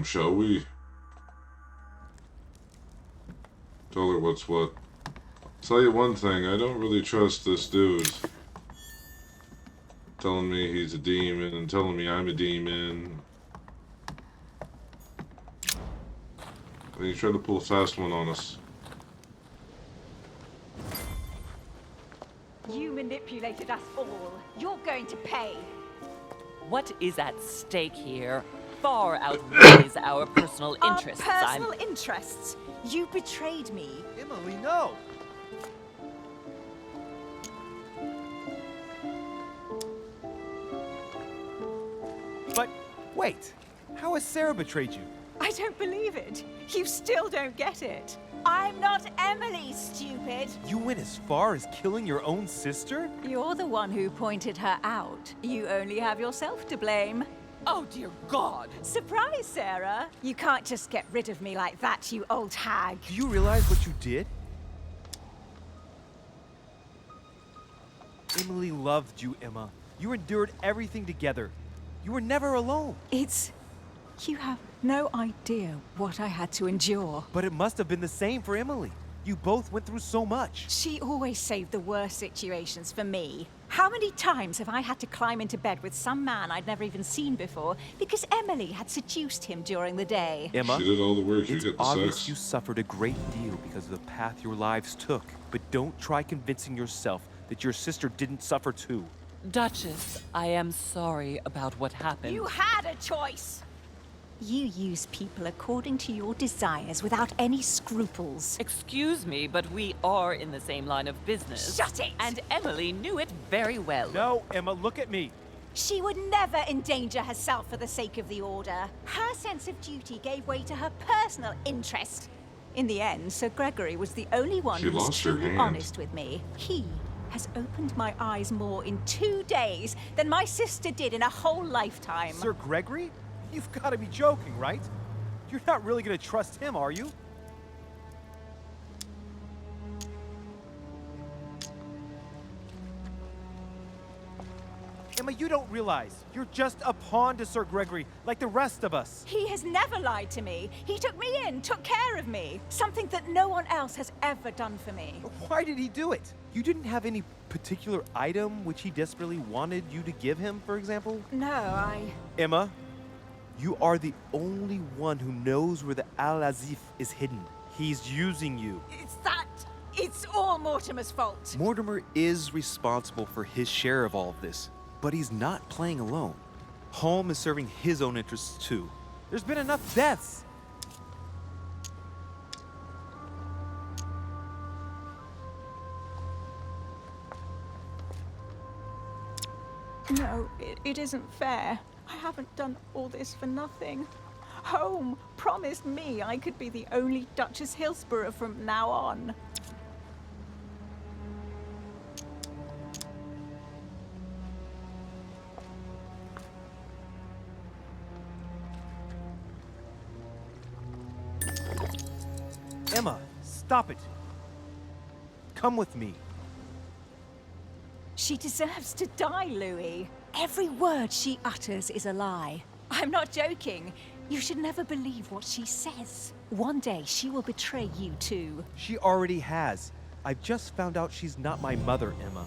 shall we? Tell her what's what. Tell you one thing, I don't really trust this dude. Telling me he's a demon and telling me I'm a demon. And he tried to pull a fast one on us. You manipulated us all. You're going to pay. What is at stake here far outweighs our personal interests. Our personal interests? You betrayed me. Emily, no! But, wait. How has Sarah betrayed you? I don't believe it. You still don't get it. I'm not Emily, stupid. You went as far as killing your own sister? You're the one who pointed her out. You only have yourself to blame. Oh, dear God! Surprise, Sarah. You can't just get rid of me like that, you old hag. Do you realize what you did? Emily loved you, Emma. You endured everything together. You were never alone. You have no idea what I had to endure. But it must have been the same for Emily. You both went through so much. She always saved the worst situations for me. How many times have I had to climb into bed with some man I'd never even seen before because Emily had seduced him during the day? Emma, She did all the work, you it's get the obvious sex. you suffered a great deal because of the path your lives took. But don't try convincing yourself that your sister didn't suffer too. Duchess, I am sorry about what happened. You had a choice. You use people according to your desires without any scruples. Excuse me, but we are in the same line of business. Shut it! And Emily knew it very well. No, Emma, look at me. She would never endanger herself for the sake of the Order. Her sense of duty gave way to her personal interest. In the end, Sir Gregory was the only one She who was lost her truly hand. honest with me. He has opened my eyes more in 2 days than my sister did in a whole lifetime. Sir Gregory? You've got to be joking, right? You're not really going to trust him, are you? Emma, you don't realize. You're just a pawn to Sir Gregory, like the rest of us. He has never lied to me. He took me in, took care of me. Something that no one else has ever done for me. Why did he do it? You didn't have any particular item which he desperately wanted you to give him, for example? No, Emma, you are the only one who knows where the Al-Azif is hidden. He's using you. It's all Mortimer's fault. Mortimer is responsible for his share of all of this, but he's not playing alone. Holm is serving his own interests too. There's been enough deaths. No, it isn't fair. I haven't done all this for nothing. Home promised me I could be the only Duchess Hillsborough from now on. Emma, stop it. Come with me. She deserves to die, Louis. Every word she utters is a lie. I'm not joking. You should never believe what she says. One day she will betray you too. She already has. I've just found out she's not my mother, Emma.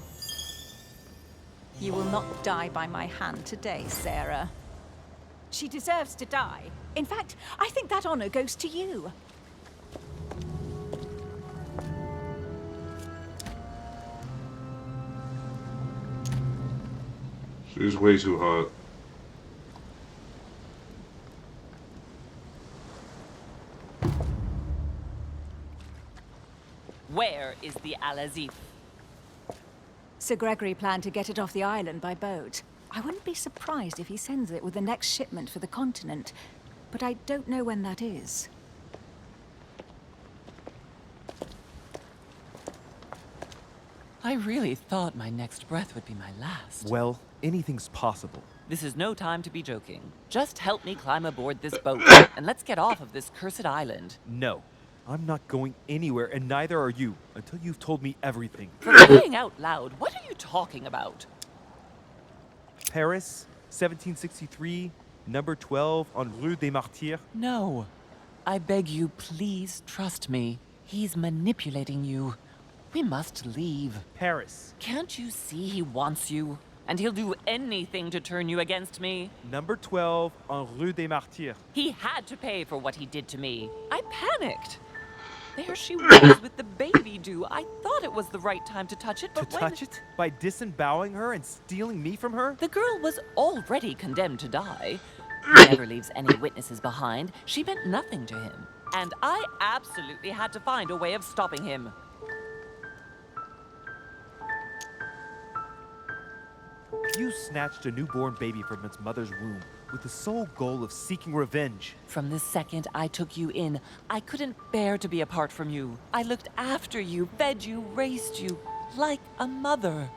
You will not die by my hand today, Sarah. She deserves to die. In fact, I think that honor goes to you. She's way too hot. Where is the Al-Azif? Sir Gregory planned to get it off the island by boat. I wouldn't be surprised if he sends it with the next shipment for the continent, but I don't know when that is. I really thought my next breath would be my last. Well, anything's possible. This is no time to be joking. Just help me climb aboard this boat, and let's get off of this cursed island. No, I'm not going anywhere, and neither are you, until you've told me everything. For crying out loud, what are you talking about? Paris, 1763, Number 12 on Rue des Martyrs. No. I beg you, please trust me. He's manipulating you. We must leave. Paris. Can't you see he wants you? And he'll do anything to turn you against me. Number 12 on Rue des Martyrs. He had to pay for what he did to me. I panicked. There she was with the baby due. I thought it was the right time to touch it, To but when... touch it? By disemboweling her and stealing me from her? The girl was already condemned to die. He never leaves any witnesses behind. She meant nothing to him. And I absolutely had to find a way of stopping him. You snatched a newborn baby from its mother's womb with the sole goal of seeking revenge. From the second I took you in, I couldn't bear to be apart from you. I looked after you, fed you, raised you, like a mother.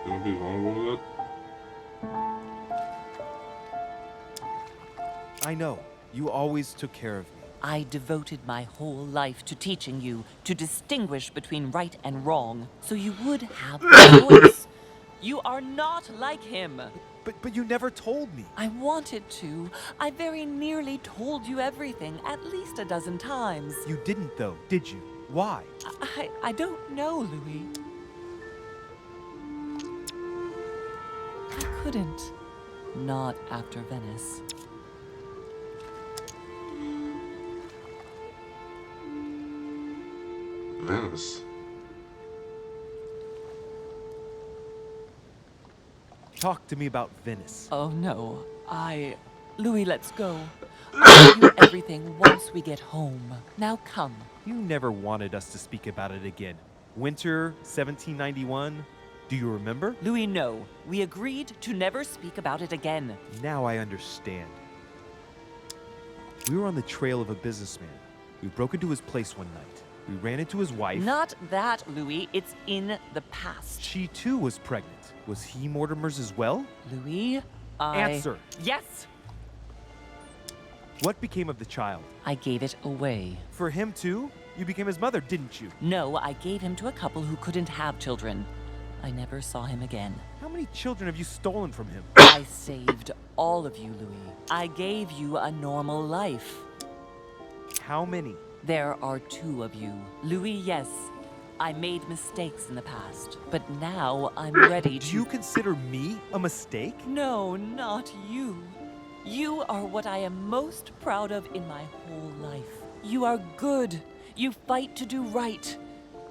Don't be vulnerable to I know. You always took care of me. I devoted my whole life to teaching you to distinguish between right and wrong, so you would have a choice. You are not like him. But you never told me. I wanted to. I very nearly told you everything, at least a dozen times. You didn't though, did you? Why? I don't know, Louis. I couldn't. Not after Venice. Venice. Talk to me about Venice. Oh no, Louis, let's go. I'll tell you everything once we get home. Now come. You never wanted us to speak about it again. Winter 1791. Do you remember? Louis, no. We agreed to never speak about it again. Now I understand. We were on the trail of a businessman. We broke into his place one night. We ran into his wife. Not that, Louis. It's in the past. She too was pregnant. Was he Mortimer's as well? Louis, Answer. Yes! What became of the child? I gave it away. For him too? You became his mother, didn't you? No, I gave him to a couple who couldn't have children. I never saw him again. How many children have you stolen from him? I saved all of you, Louis. I gave you a normal life. How many? There are two of you. Louis, yes. I made mistakes in the past, but now I'm ready to... Do you consider me a mistake? No, not you. You are what I am most proud of in my whole life. You are good. You fight to do right.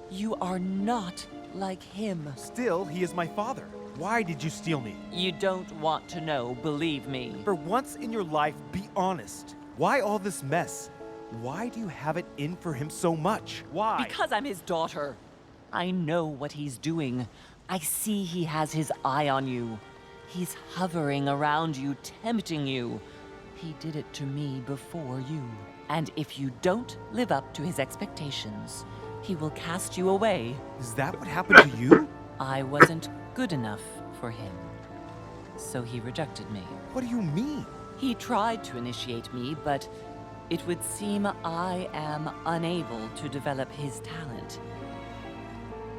You are not like him. Still, he is my father. Why did you steal me? You don't want to know, believe me. For once in your life, be honest. Why all this mess? Why do you have it in for him so much? Why? Because I'm his daughter. I know what he's doing. I see he has his eye on you. He's hovering around you, tempting you. He did it to me before you. And if you don't live up to his expectations, he will cast you away. Is that what happened to you? I wasn't good enough for him. So he rejected me. What do you mean? He tried to initiate me, but it would seem I am unable to develop his talent.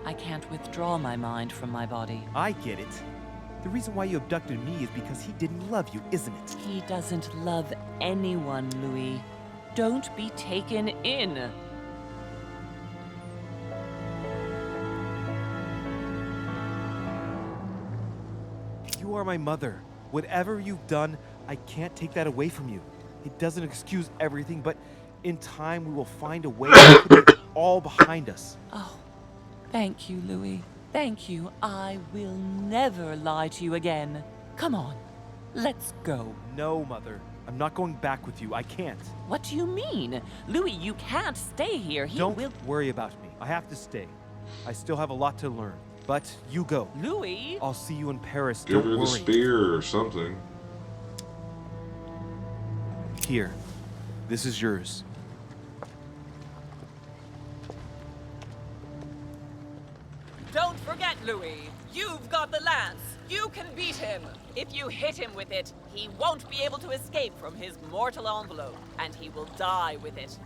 I can't withdraw my mind from my body. I get it. The reason why you abducted me is because he didn't love you, isn't it? He doesn't love anyone, Louis. Don't be taken in. You are my mother. Whatever you've done, I can't take that away from you. It doesn't excuse everything, but in time we will find a way to put it all behind us. Oh, thank you, Louis. Thank you. I will never lie to you again. Come on, let's go. No, Mother. I'm not going back with you. I can't. What do you mean? Louis, you can't stay here. Don't worry about me. I have to stay. I still have a lot to learn. But you go. Louis! I'll see you in Paris. Give Don't her the worry. spear or something. Here. This is yours. Don't forget, Louis. You've got the lance. You can beat him. If you hit him with it, he won't be able to escape from his mortal envelope, and he will die with it.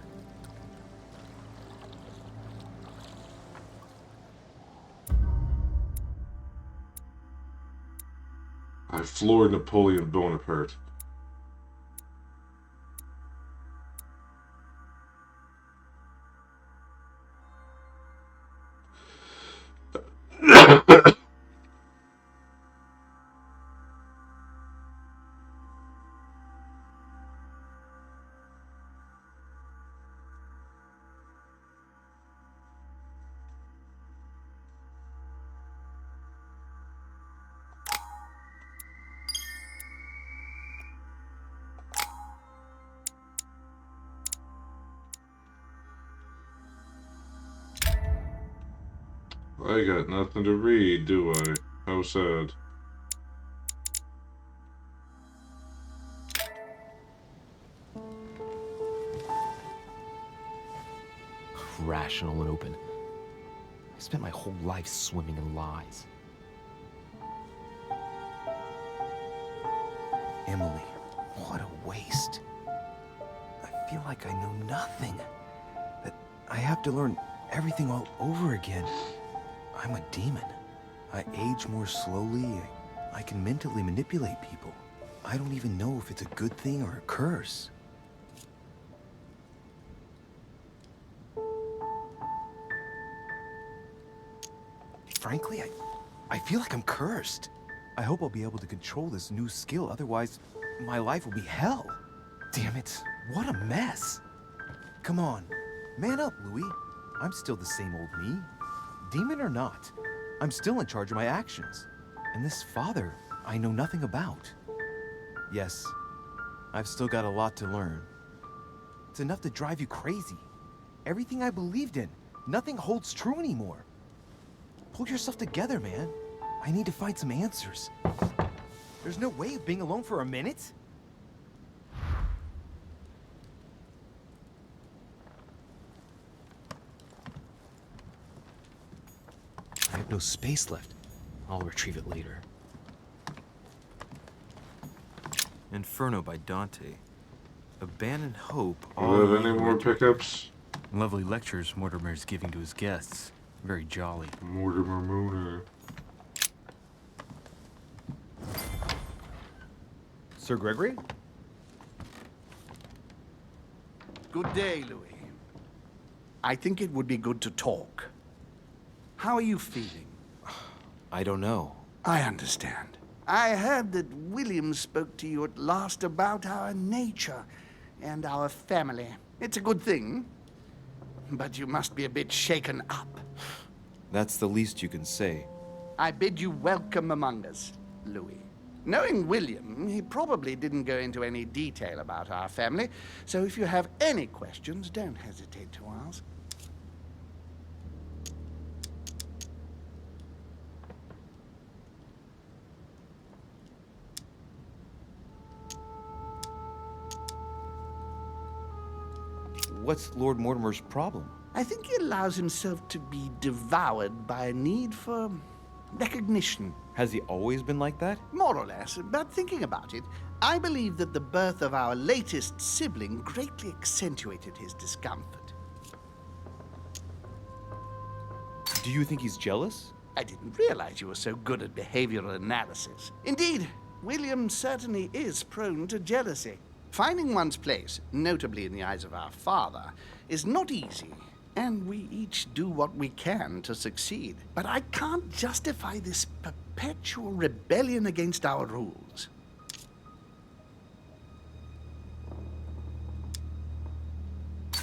I floored Napoleon Bonaparte. I got nothing to read, do I? How sad. Rational and open. I spent my whole life swimming in lies. Emily, what a waste. I feel like I know nothing. That I have to learn everything all over again. I'm a demon. I age more slowly. I can mentally manipulate people. I don't even know if it's a good thing or a curse. Frankly, I feel like I'm cursed. I hope I'll be able to control this new skill, otherwise my life will be hell. Damn it, what a mess. Come on, man up, Louis. I'm still the same old me. Demon or not, I'm still in charge of my actions. And this father, I know nothing about. Yes, I've still got a lot to learn. It's enough to drive you crazy. Everything I believed in, nothing holds true anymore. Pull yourself together, man. I need to find some answers. There's no way of being alone for a minute. I have no space left. I'll retrieve it later. Inferno by Dante. Abandon hope. Do you have any more pickups? Lovely lectures Mortimer's giving to his guests. Very jolly. Mortimer Mooner. Sir Gregory? Good day, Louis. I think it would be good to talk. How are you feeling? I don't know. I understand. I heard that William spoke to you at last about our nature and our family. It's a good thing, but you must be a bit shaken up. That's the least you can say. I bid you welcome among us, Louis. Knowing William, he probably didn't go into any detail about our family, so if you have any questions, don't hesitate to ask. What's Lord Mortimer's problem? I think he allows himself to be devoured by a need for recognition. Has he always been like that? More or less, but thinking about it, I believe that the birth of our latest sibling greatly accentuated his discomfort. Do you think he's jealous? I didn't realize you were so good at behavioral analysis. Indeed, William certainly is prone to jealousy. Finding one's place, notably in the eyes of our father, is not easy, and we each do what we can to succeed. But I can't justify this perpetual rebellion against our rules.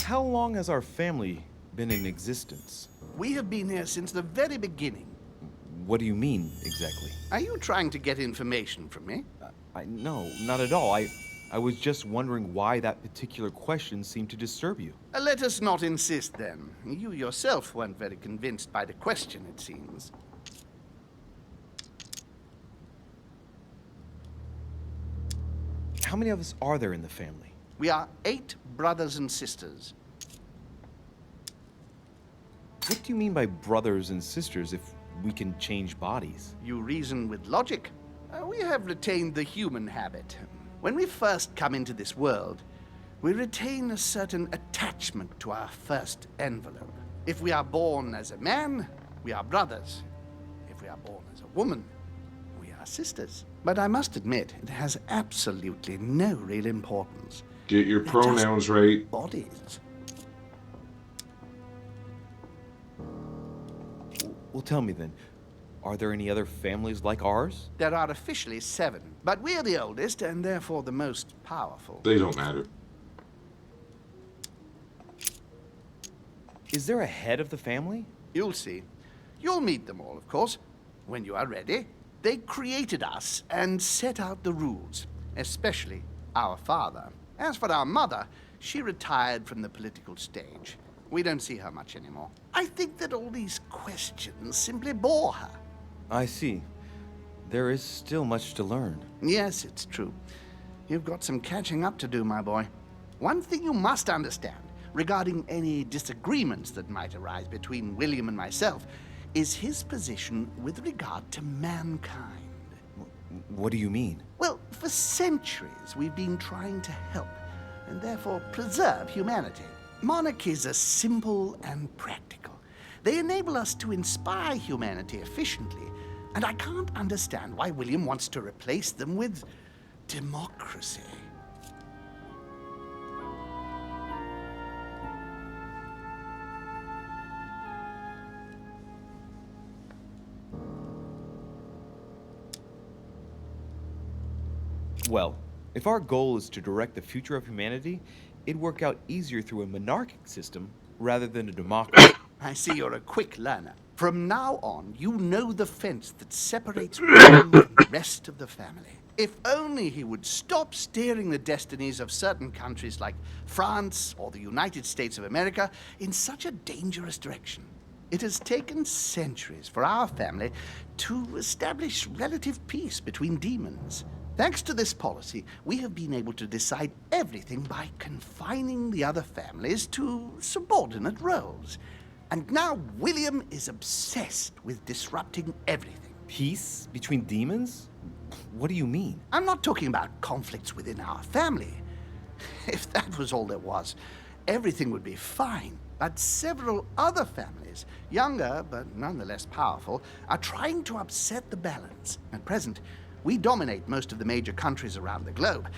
How long has our family been in existence? We have been here since the very beginning. What do you mean, exactly? Are you trying to get information from me? No, not at all. I was just wondering why that particular question seemed to disturb you. Let us not insist, then. You yourself weren't very convinced by the question, it seems. How many of us are there in the family? We are 8 brothers and sisters. What do you mean by brothers and sisters if we can change bodies. You reason with logic. We have retained the human habit. When we first come into this world, we retain a certain attachment to our first envelope. If we are born as a man, we are brothers. If we are born as a woman, we are sisters. But I must admit, it has absolutely no real importance. Get your They're just pronouns right. bodies. Well, tell me then, are there any other families like ours? There are officially 7, but we're the oldest and therefore the most powerful. They don't matter. Is there a head of the family? You'll see. You'll meet them all, of course, when you are ready. They created us and set out the rules, especially our father. As for our mother, she retired from the political stage. We don't see her much anymore. I think that all these questions simply bore her. I see. There is still much to learn. Yes, it's true. You've got some catching up to do, my boy. One thing you must understand regarding any disagreements that might arise between William and myself is his position with regard to mankind. What do you mean? Well, for centuries we've been trying to help and therefore preserve humanity. Monarchies are simple and practical. They enable us to inspire humanity efficiently, and I can't understand why William wants to replace them with democracy. Well, if our goal is to direct the future of humanity, it'd work out easier through a monarchic system rather than a democracy. I see you're a quick learner. From now on, you know the fence that separates William from the rest of the family. If only he would stop steering the destinies of certain countries like France or the United States of America in such a dangerous direction. It has taken centuries for our family to establish relative peace between demons. Thanks to this policy, we have been able to decide everything by confining the other families to subordinate roles. And now William is obsessed with disrupting everything. Peace between demons? What do you mean? I'm not talking about conflicts within our family. If that was all there was, everything would be fine. But several other families, younger but nonetheless powerful, are trying to upset the balance. At present, we dominate most of the major countries around the globe.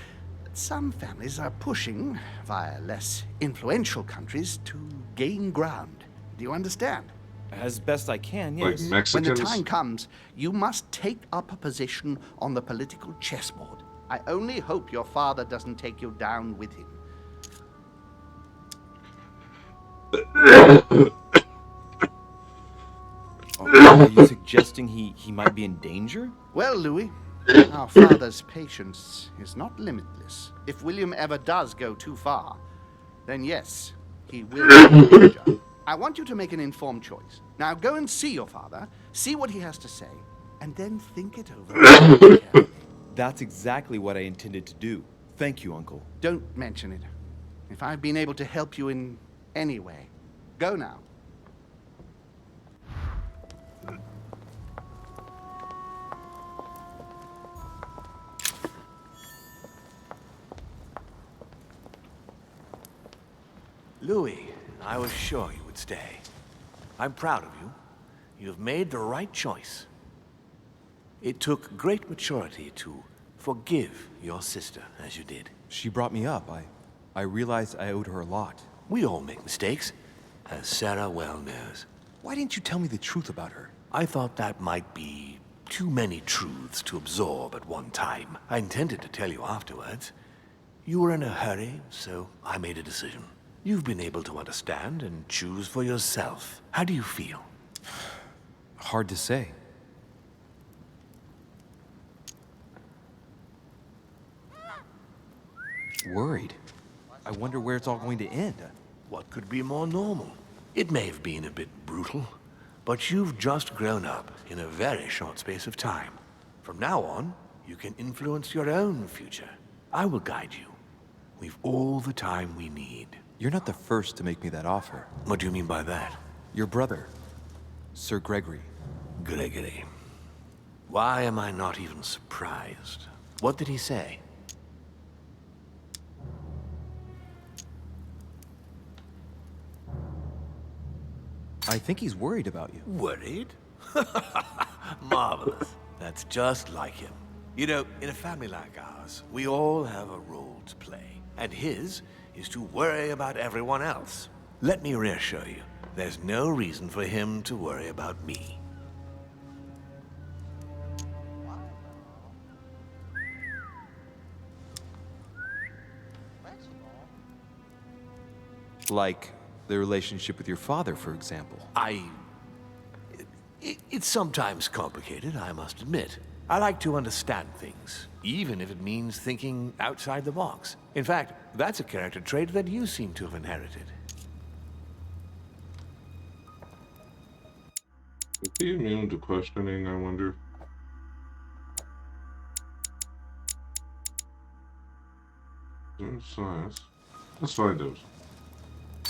But some families are pushing, via less influential countries, to gain ground. Do you understand? As best I can, Like yes. When Mexicans? the time comes, you must take up a position on the political chessboard. I only hope your father doesn't take you down with him. Are you suggesting he might be in danger? Well, Louis, our father's patience is not limitless. If William ever does go too far, then yes, he will be in danger. I want you to make an informed choice. Now go and see your father, see what he has to say, and then think it over carefully. That's exactly what I intended to do. Thank you, Uncle. Don't mention it. If I've been able to help you in any way, go now. Louis, I was sure you would stay. I'm proud of you. You've made the right choice. It took great maturity to forgive your sister as you did. She brought me up. I realized I owed her a lot. We all make mistakes, as Sarah well knows. Why didn't you tell me the truth about her? I thought that might be too many truths to absorb at one time. I intended to tell you afterwards. You were in a hurry, so I made a decision. You've been able to understand and choose for yourself. How do you feel? Hard to say. Worried. I wonder where it's all going to end. What could be more normal? It may have been a bit brutal, but you've just grown up in a very short space of time. From now on, you can influence your own future. I will guide you. We've all the time we need. You're not the first to make me that offer. What do you mean by that? Your brother, Sir Gregory. Gregory. Why am I not even surprised? What did he say? I think he's worried about you. Worried? Marvelous. That's just like him. You know, in a family like ours, we all have a role to play. And his is to worry about everyone else. Let me reassure you, there's no reason for him to worry about me. Like the relationship with your father, for example. It's sometimes complicated, I must admit. I like to understand things, even if it means thinking outside the box. In fact, that's a character trait that you seem to have inherited. Is he immune to questioning, I wonder? Science. Let's find out.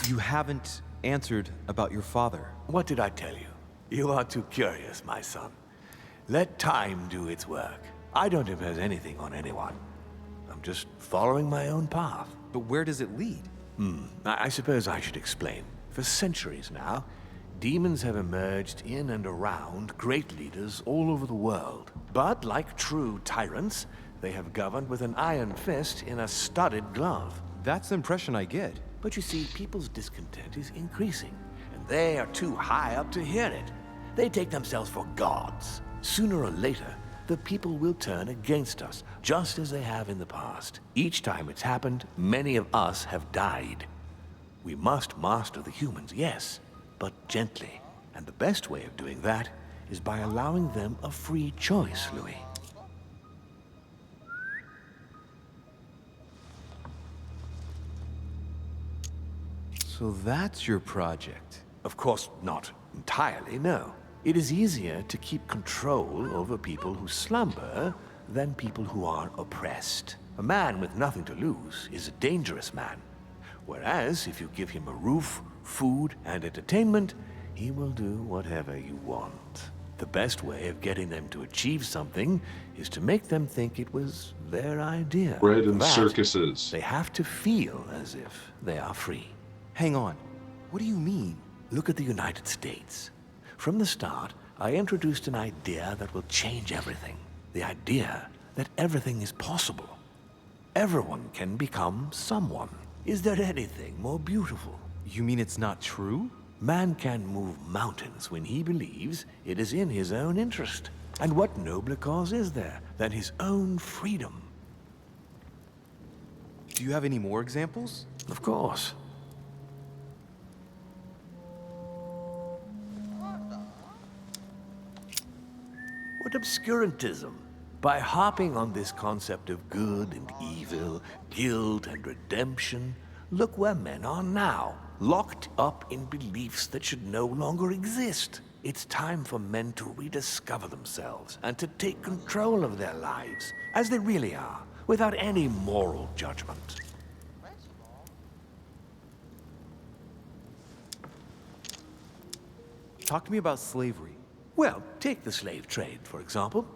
You haven't answered about your father. What did I tell you? You are too curious, my son. Let time do its work. I don't impose anything on anyone. I'm just following my own path. But where does it lead? I suppose I should explain. For centuries now, demons have emerged in and around great leaders all over the world. But like true tyrants, they have governed with an iron fist in a studded glove. That's the impression I get. But you see, people's discontent is increasing, and they are too high up to hear it. They take themselves for gods. Sooner or later, the people will turn against us, just as they have in the past. Each time it's happened, many of us have died. We must master the humans, yes, but gently. And the best way of doing that is by allowing them a free choice, Louis. So that's your project. Of course, not entirely, no. It is easier to keep control over people who slumber than people who are oppressed. A man with nothing to lose is a dangerous man. Whereas, if you give him a roof, food, and entertainment, he will do whatever you want. The best way of getting them to achieve something is to make them think it was their idea. Bread For and that, circuses. They have to feel as if they are free. Hang on. What do you mean? Look at the United States. From the start, I introduced an idea that will change everything. The idea that everything is possible. Everyone can become someone. Is there anything more beautiful? You mean it's not true? Man can move mountains when he believes it is in his own interest. And what nobler cause is there than his own freedom? Do you have any more examples? Of course. What obscurantism! By harping on this concept of good and evil, guilt and redemption, look where men are now, locked up in beliefs that should no longer exist. It's time for men to rediscover themselves and to take control of their lives, as they really are, without any moral judgment. Talk to me about slavery. Well, take the slave trade, for example.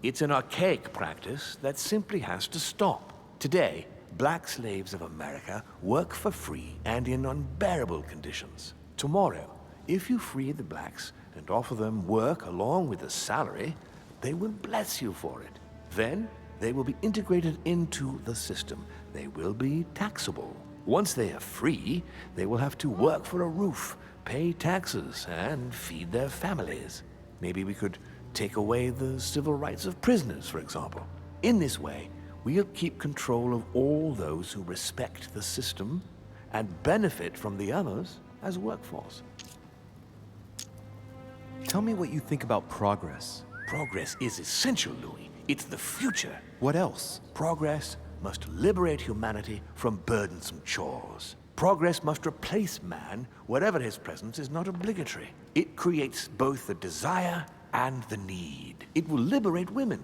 It's an archaic practice that simply has to stop. Today, black slaves of America work for free and in unbearable conditions. Tomorrow, if you free the blacks and offer them work along with a salary, they will bless you for it. Then, they will be integrated into the system. They will be taxable. Once they are free, they will have to work for a roof, pay taxes, and feed their families. Maybe we could take away the civil rights of prisoners, for example. In this way, we'll keep control of all those who respect the system and benefit from the others as a workforce. Tell me what you think about progress. Progress is essential, Louis. It's the future. What else? Progress must liberate humanity from burdensome chores. Progress must replace man wherever his presence is not obligatory. It creates both the desire and the need. It will liberate women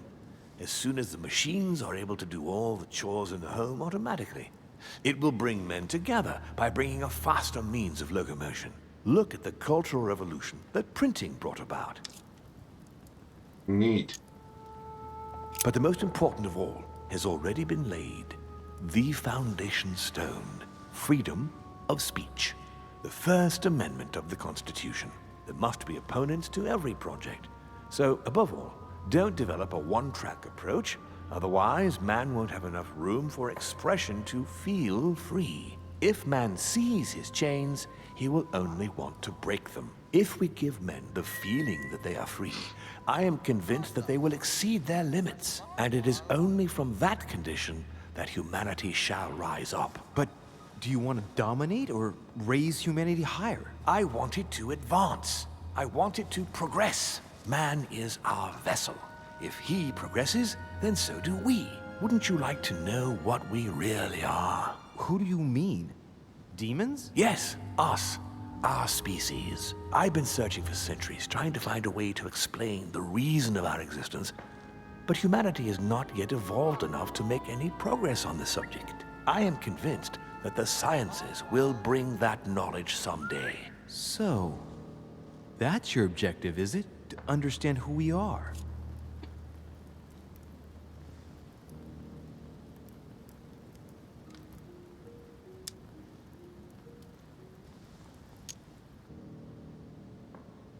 as soon as the machines are able to do all the chores in the home automatically. It will bring men together by bringing a faster means of locomotion. Look at the Cultural Revolution that printing brought about. Neat. But the most important of all has already been laid. The foundation stone. Freedom of speech. The First Amendment of the Constitution. There must be opponents to every project. So, above all, don't develop a one-track approach. Otherwise, man won't have enough room for expression to feel free. If man sees his chains, he will only want to break them. If we give men the feeling that they are free, I am convinced that they will exceed their limits. And it is only from that condition that humanity shall rise up. But do you want to dominate or raise humanity higher? I want it to advance. I want it to progress. Man is our vessel. If he progresses, then so do we. Wouldn't you like to know what we really are? Who do you mean? Demons? Yes, us. Our species. I've been searching for centuries, trying to find a way to explain the reason of our existence. But humanity has not yet evolved enough to make any progress on the subject. I am convinced that the sciences will bring that knowledge someday. So, that's your objective, is it? To understand who we are.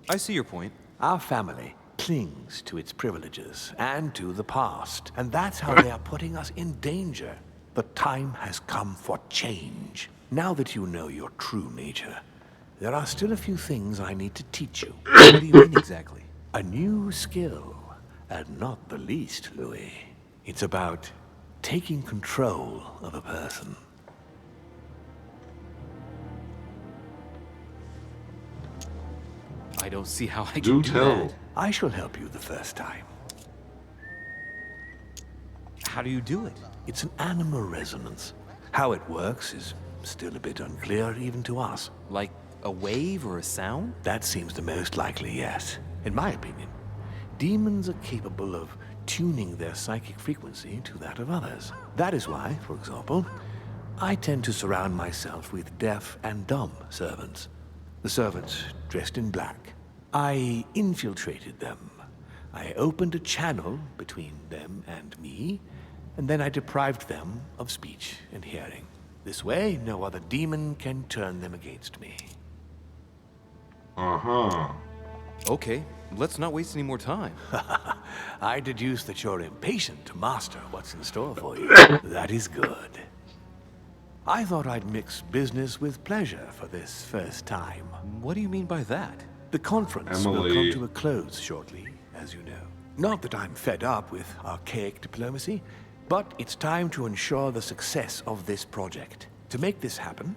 I see your point. Our family clings to its privileges and to the past, and that's how they are putting us in danger. The time has come for change. Now that you know your true nature, there are still a few things I need to teach you. What do you mean exactly? A new skill, and not the least, Louis. It's about taking control of a person. I don't see how I can Do do tell. that. I shall help you the first time. How do you do it? It's an animal resonance. How it works is still a bit unclear even to us. Like a wave or a sound? That seems the most likely, yes. In my opinion, demons are capable of tuning their psychic frequency to that of others. That is why, for example, I tend to surround myself with deaf and dumb servants. The servants dressed in black. I infiltrated them. I opened a channel between them and me, and then I deprived them of speech and hearing. This way, no other demon can turn them against me. Uh-huh. Okay, let's not waste any more time. I deduce that you're impatient to master what's in store for you. That is good. I thought I'd mix business with pleasure for this first time. What do you mean by that? The conference will Emily. come to a close shortly, as you know. Not that I'm fed up with archaic diplomacy, but it's time to ensure the success of this project. To make this happen,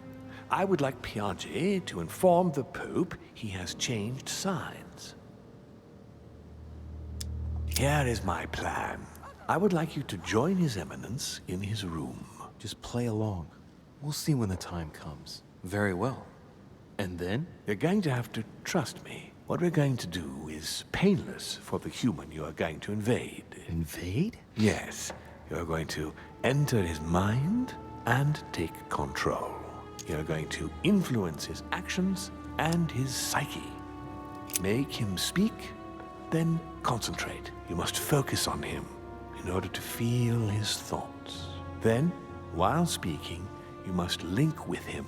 I would like Piaget to inform the Pope he has changed sides. Here is my plan. I would like you to join His Eminence in his room. Just play along. We'll see when the time comes. Very well. And then? You're going to have to trust me. What we're going to do is painless for the human you are going to invade. Invade? Yes, you're going to enter his mind and take control. You're going to influence his actions and his psyche. Make him speak, then concentrate. You must focus on him in order to feel his thoughts. Then, while speaking, you must link with him.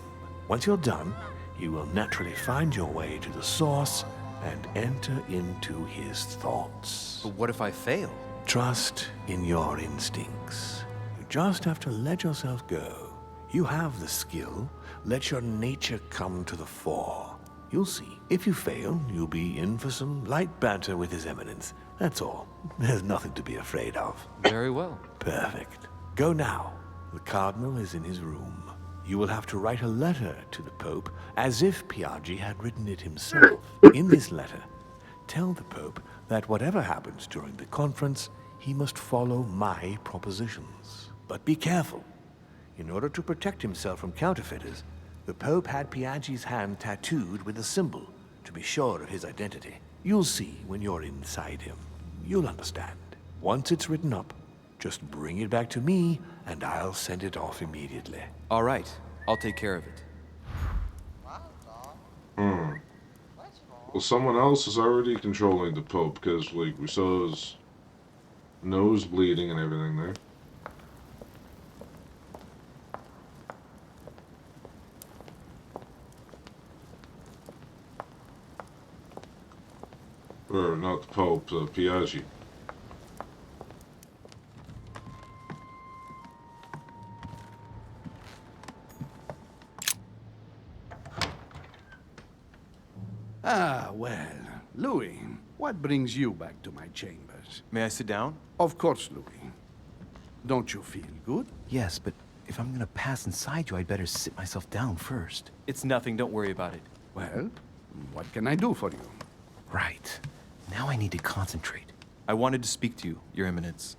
Once you're done, you will naturally find your way to the source and enter into his thoughts. But what if I fail? Trust in your instincts. You just have to let yourself go. You have the skill. Let your nature come to the fore. You'll see. If you fail, you'll be in for some light banter with His Eminence. That's all. There's nothing to be afraid of. Very well. Perfect. Go now. The Cardinal is in his room. You will have to write a letter to the Pope as if Piaget had written it himself. In this letter, tell the Pope that whatever happens during the conference, he must follow my propositions. But be careful. In order to protect himself from counterfeiters, the Pope had Piaget's hand tattooed with a symbol to be sure of his identity. You'll see when you're inside him. You'll understand. Once it's written up, just bring it back to me, and I'll send it off immediately. All right, I'll take care of it. Well, someone else is already controlling the Pope because, like, we saw his nose bleeding and everything there. Or not the Pope, Piaggi. Ah, well, Louis, what brings you back to my chambers? May I sit down? Of course, Louis. Don't you feel good? Yes, but if I'm gonna pass inside you, I'd better sit myself down first. It's nothing, don't worry about it. Well, what can I do for you? Right. Now I need to concentrate. I wanted to speak to you, Your Eminence.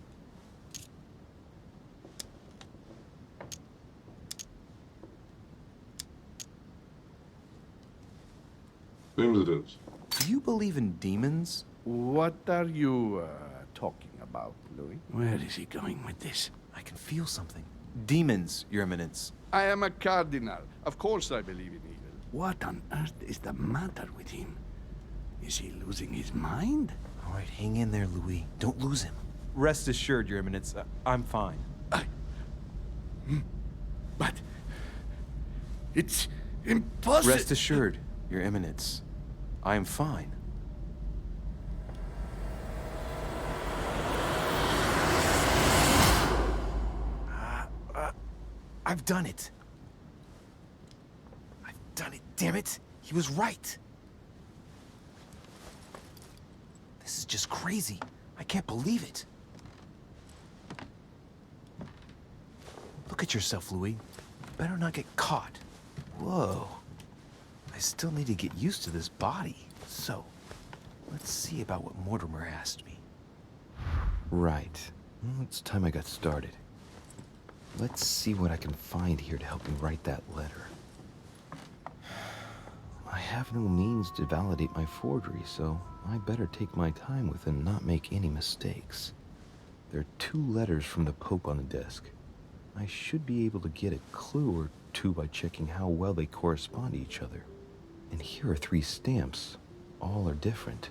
Seems it is. Do you believe in demons? What are you talking about, Louis? Where is he going with this? I can feel something. Demons, Your Eminence. I am a cardinal. Of course I believe in evil. What on earth is the matter with him? Is he losing his mind? All right, hang in there, Louis. Don't lose him. Rest assured, Your Eminence, I'm fine. But it's impossible. Rest assured, Your Eminence. I am fine. I've done it. I've done it, damn it. He was right. This is just crazy. I can't believe it. Look at yourself, Louis. Better not get caught. Whoa. I still need to get used to this body. So, let's see about what Mortimer asked me. Right. Well, it's time I got started. Let's see what I can find here to help me write that letter. I have no means to validate my forgery, so I better take my time with it and not make any mistakes. There are 2 letters from the Pope on the desk. I should be able to get a clue or 2 by checking how well they correspond to each other. And here are 3 stamps. All are different.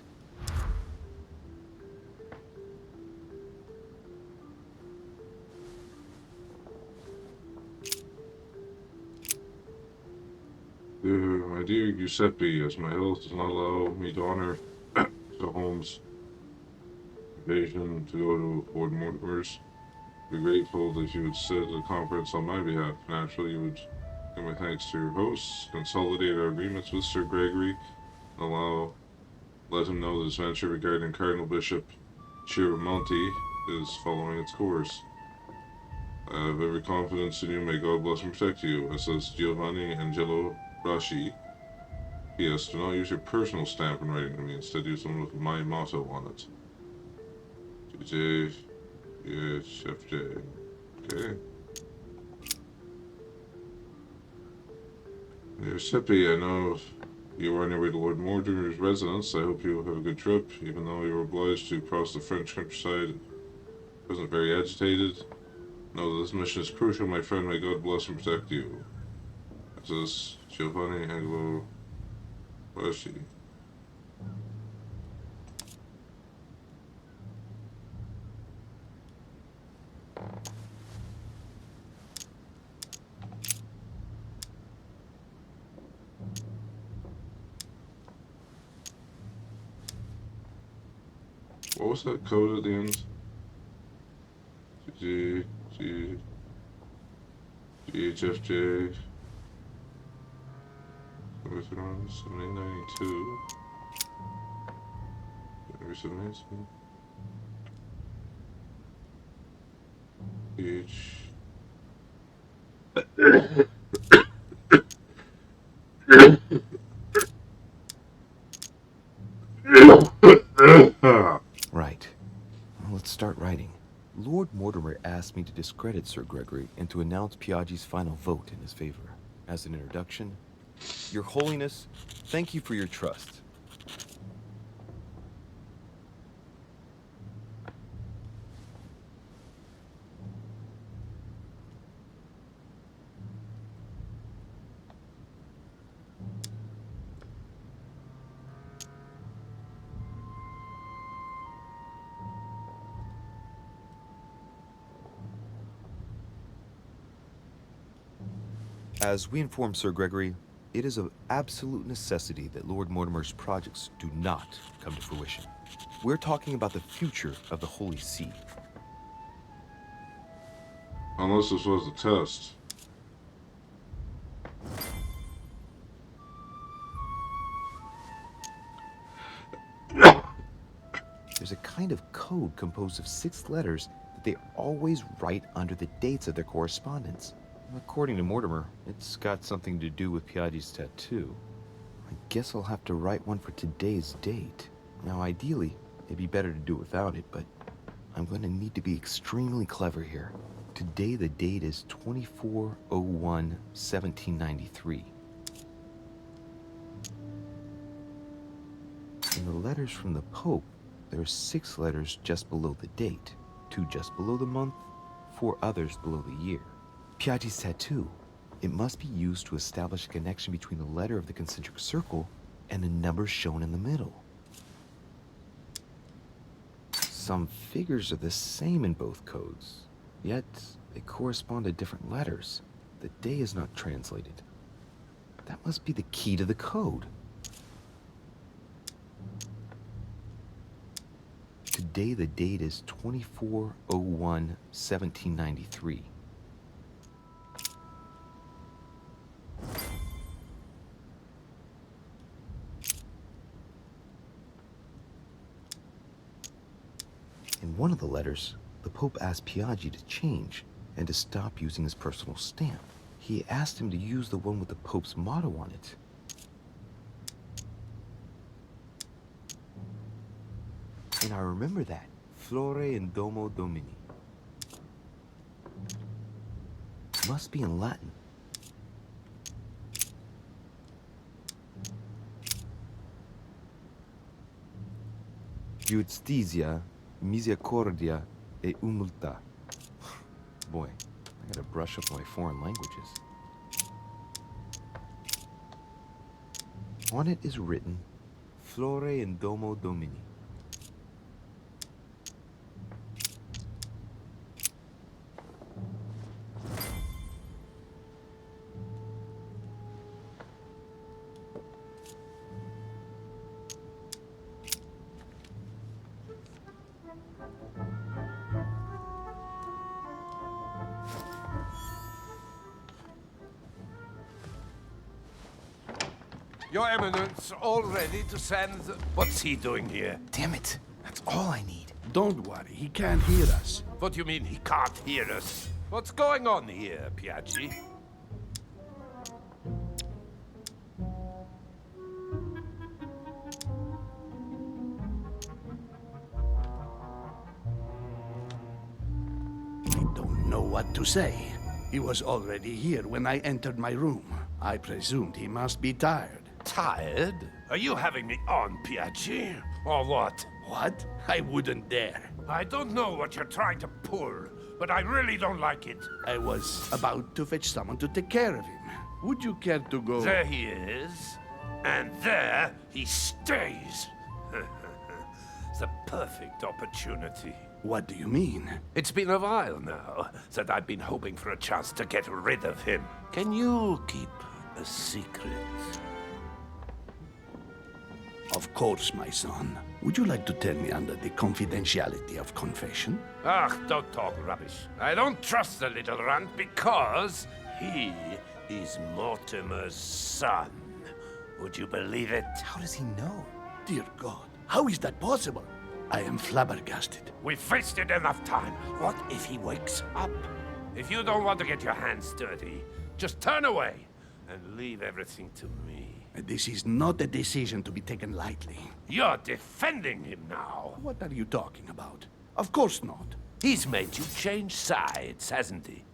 My dear Giuseppe, as my health does not allow me to honor the Holmes' invitation to go to Lord Mortimer's, I'd be grateful if you would sit at a conference on my behalf. Naturally, you would give my thanks to your hosts, consolidate our agreements with Sir Gregory, and let him know this venture regarding Cardinal Bishop Chiaramonti is following its course. I have every confidence in you. May God bless and protect you. SS Giovanni Angelo Rashi. P.S. Do not use your personal stamp when writing to me. Instead, use one with my motto on it. GJ. Yeah, Chef J. Okay. Giuseppe, I know you were on your way to Lord Mortimer's residence. I hope you have a good trip, even though you were obliged to cross the French countryside. I wasn't very agitated. Know that this mission is crucial, my friend. May God bless and protect you. This is Giovanni Angelo Rashi. What was that code at the end? GHFJ 7892 H Right. Well, let's start writing. Lord Mortimer asked me to discredit Sir Gregory and to announce Piaggi's final vote in his favor. As an introduction, Your Holiness, thank you for your trust. As we inform Sir Gregory, it is of absolute necessity that Lord Mortimer's projects do not come to fruition. We're talking about the future of the Holy See. Unless this was a test. There's a kind of code composed of 6 letters that they always write under the dates of their correspondence. According to Mortimer, it's got something to do with Piaggi's tattoo. I guess I'll have to write one for today's date. Now, ideally, it'd be better to do it without it, but I'm going to need to be extremely clever here. Today, the date is 24/01/1793. In the letters from the Pope, there are 6 letters just below the date, 2 just below the month, 4 others below the year. Piaggi's tattoo. It must be used to establish a connection between the letter of the concentric circle and the number shown in the middle. Some figures are the same in both codes, yet they correspond to different letters. The day is not translated. That must be the key to the code. Today, the date is 24/01/1793. In one of the letters, the Pope asked Piaggi to change and to stop using his personal stamp. He asked him to use the one with the Pope's motto on it. And I remember that. Flore in Domo Domini. Must be in Latin. Justitia, misericordia e humiltà. Boy, I gotta brush up my foreign languages. On it is written, Flore in Domo Domini. Your Eminence, all ready to send... What's he doing here? Damn it, that's all I need. Don't worry, he can't hear us. What do you mean he can't hear us? What's going on here, Piaggi? I don't know what to say. He was already here when I entered my room. I presumed he must be tired. Tired? Are you having me on, Piaggi? Or what? What? I wouldn't dare. I don't know what you're trying to pull, but I really don't like it. I was about to fetch someone to take care of him. Would you care to go? There he is, and there he stays. It's the perfect opportunity. What do you mean? It's been a while now that I've been hoping for a chance to get rid of him. Can you keep a secret? Of course, my son. Would you like to tell me under the confidentiality of confession? Ah, don't talk rubbish. I don't trust the little runt because he is Mortimer's son. Would you believe it? How does he know? Dear God, how is that possible? I am flabbergasted. We've wasted enough time. What if he wakes up? If you don't want to get your hands dirty, just turn away and leave everything to me. This is not a decision to be taken lightly. You're defending him now. What are you talking about? Of course not. He's made you change sides, hasn't he?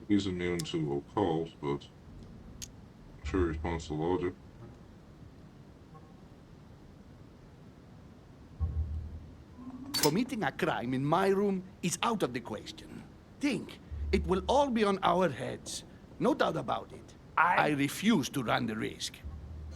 He's immune to occult, but I'm sure he responds to logic. Committing a crime in my room is out of the question. Think, it will all be on our heads. No doubt about it. I refuse to run the risk.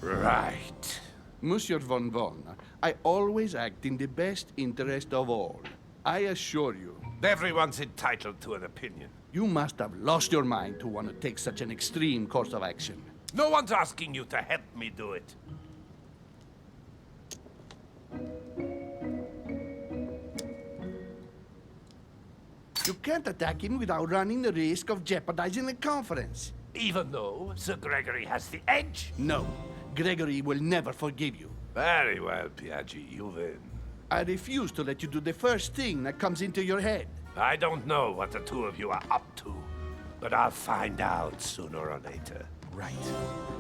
Right. Monsieur von Von, I always act in the best interest of all. I assure you, Everyone's entitled to an opinion. you must have lost your mind to want to take such an extreme course of action. No one's asking you to help me do it. You can't attack him without running the risk of jeopardizing the conference. Even though Sir Gregory has the edge? No, Gregory will never forgive you. Very well, Piaggi, you win. I refuse to let you do the first thing that comes into your head. I don't know what the two of you are up to, but I'll find out sooner or later. Right.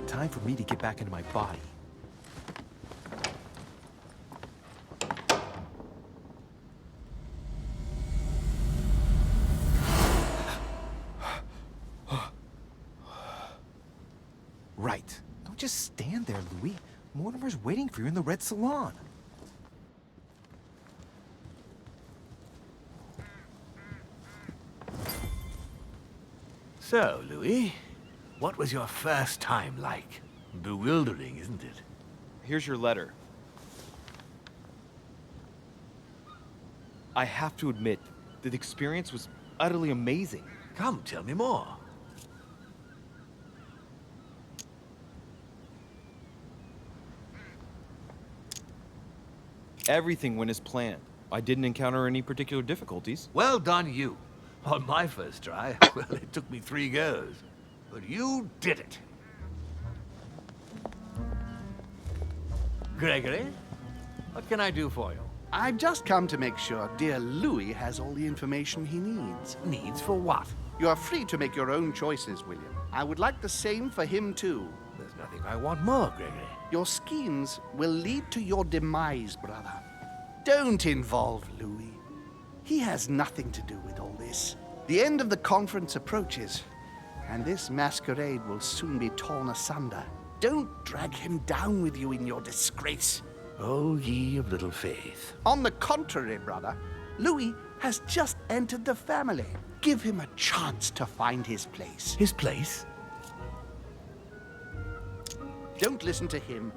Time for me to get back into my body. Right. Don't just stand there, Louis. Mortimer's waiting for you in the red salon. So, Louis, what was your first time like? Bewildering, isn't it? Here's your letter. I have to admit that the experience was utterly amazing. Come, tell me more. Everything went as planned. I didn't encounter any particular difficulties. Well done, you. On my first try, well, it took me 3 goes. But you did it. Gregory, what can I do for you? I've just come to make sure dear Louis has all the information he needs. Needs for what? You are free to make your own choices, William. I would like the same for him, too. There's nothing I want more, Gregory. Your schemes will lead to your demise, brother. Don't involve Louis. He has nothing to do with all this. The end of the conference approaches, and this masquerade will soon be torn asunder. Don't drag him down with you in your disgrace. Oh, ye of little faith. On the contrary, brother, Louis has just entered the family. Give him a chance to find his place. His place? Don't listen to him.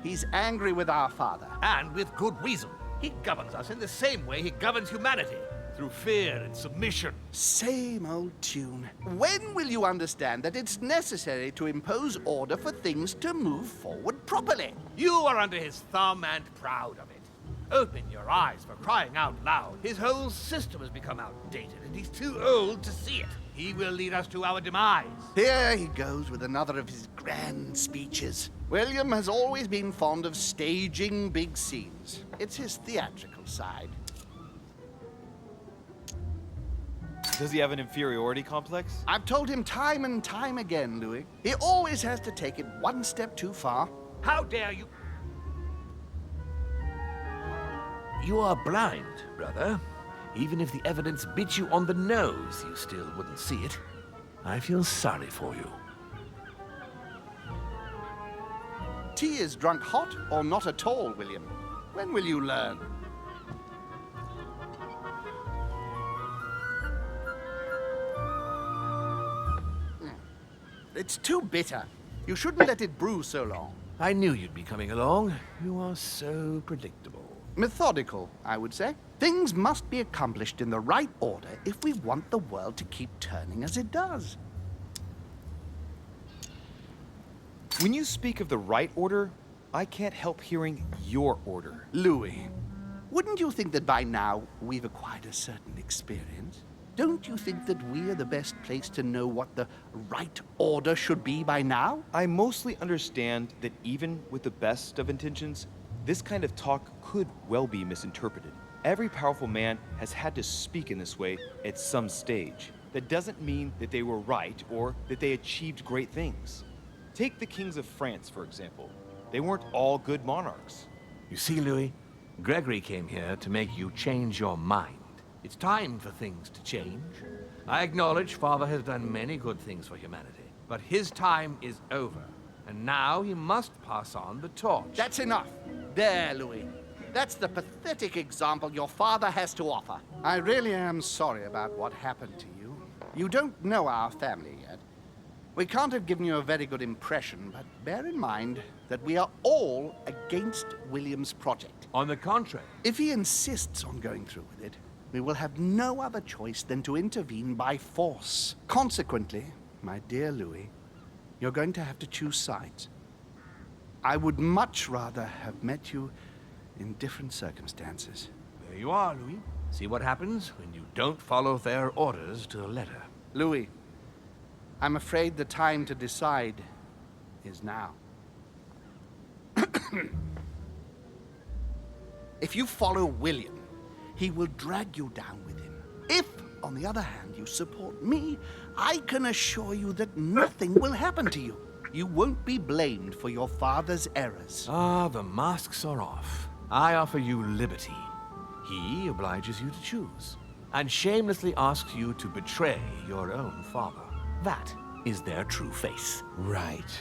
He's angry with our father. And with good reason. He governs us in the same way he governs humanity. Through fear and submission. Same old tune. When will you understand that it's necessary to impose order for things to move forward properly? You are under his thumb and proud of it. Open your eyes, for crying out loud. His whole system has become outdated, and he's too old to see it. He will lead us to our demise. Here he goes with another of his grand speeches. William has always been fond of staging big scenes. It's his theatrical side. Does he have an inferiority complex? I've told him time and time again, Louis. He always has to take it one step too far. How dare you? You are blind, brother. Even if the evidence bit you on the nose, you still wouldn't see it. I feel sorry for you. Tea is drunk hot or not at all, William. When will you learn? It's too bitter. You shouldn't let it brew so long. I knew you'd be coming along. You are so predictable. Methodical, I would say. Things must be accomplished in the right order if we want the world to keep turning as it does. When you speak of the right order, I can't help hearing your order. Louis, wouldn't you think that by now we've acquired a certain experience? Don't you think that we are the best place to know what the right order should be by now? I mostly understand that even with the best of intentions, this kind of talk could well be misinterpreted. Every powerful man has had to speak in this way at some stage. That doesn't mean that they were right or that they achieved great things. Take the kings of France, for example. They weren't all good monarchs. You see, Louis, Gregory came here to make you change your mind. It's time for things to change. I acknowledge Father has done many good things for humanity, but his time is over, and now he must pass on the torch. That's enough. There, Louis. That's the pathetic example your father has to offer. I really am sorry about what happened to you. You don't know our family yet. We can't have given you a very good impression, but bear in mind that we are all against William's project. On the contrary, If he insists on going through with it, we will have no other choice than to intervene by force. Consequently, my dear Louis, you're going to have to choose sides. I would much rather have met you in different circumstances. there you are, Louis. See what happens when you don't follow their orders to the letter. Louis, I'm afraid the time to decide is now. If you follow William, he will drag you down with him. If, on the other hand, you support me, I can assure you that nothing will happen to you. You won't be blamed for your father's errors. Ah, the masks are off. I offer you liberty. He obliges you to choose, and shamelessly asks you to betray your own father. That is their true face. Right.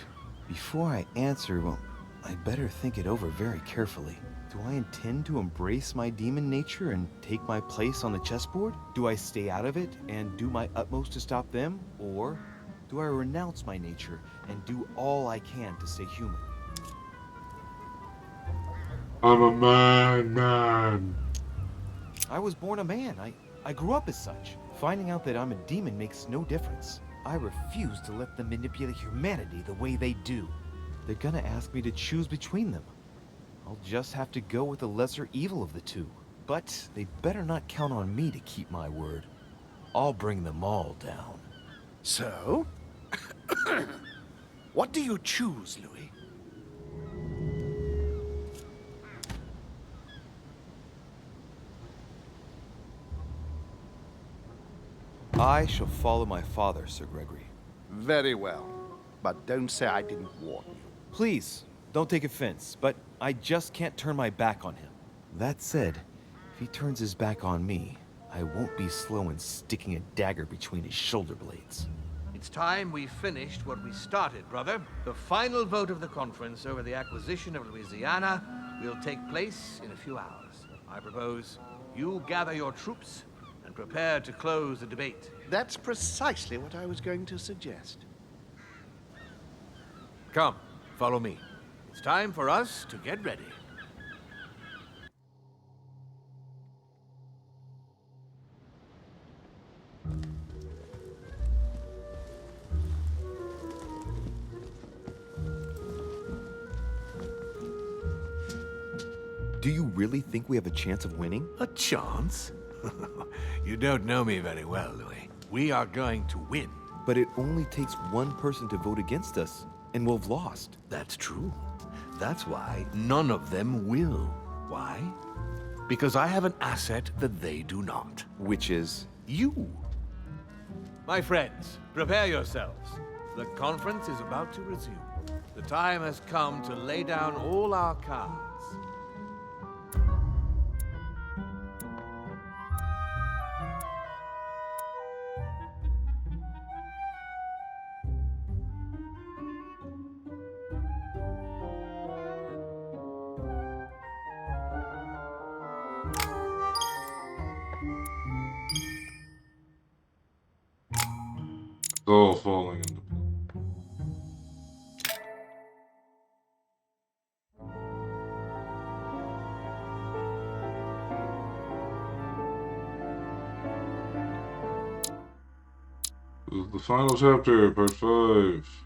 Before I answer, well, I'd better think it over very carefully. Do I intend to embrace my demon nature and take my place on the chessboard? Do I stay out of it and do my utmost to stop them? Or do I renounce my nature and do all I can to stay human? I'm a man. I was born a man. I grew up as such. Finding out that I'm a demon makes no difference. I refuse to let them manipulate humanity the way they do. They're gonna ask me to choose between them. I'll just have to go with the lesser evil of the two. But they better not count on me to keep my word. I'll bring them all down. So? What do you choose, Louis? I shall follow my father, Sir Gregory. Very well. But don't say I didn't warn you. Please, don't take offense, but I just can't turn my back on him. That said, if he turns his back on me, I won't be slow in sticking a dagger between his shoulder blades. It's time we finished what we started, brother. The final vote of the conference over the acquisition of Louisiana will take place in a few hours. I propose you gather your troops and prepare to close the debate. That's precisely what I was going to suggest. Come, follow me. It's time for us to get ready. Do you really think we have a chance of winning? A chance? You don't know me very well, Louis. We are going to win. But it only takes one person to vote against us, and we'll have lost. That's true. That's why none of them will. Why? Because I have an asset that they do not. Which is? You. My friends, prepare yourselves. The conference is about to resume. The time has come to lay down all our cards. It's all falling into place. This is the final chapter, part 5.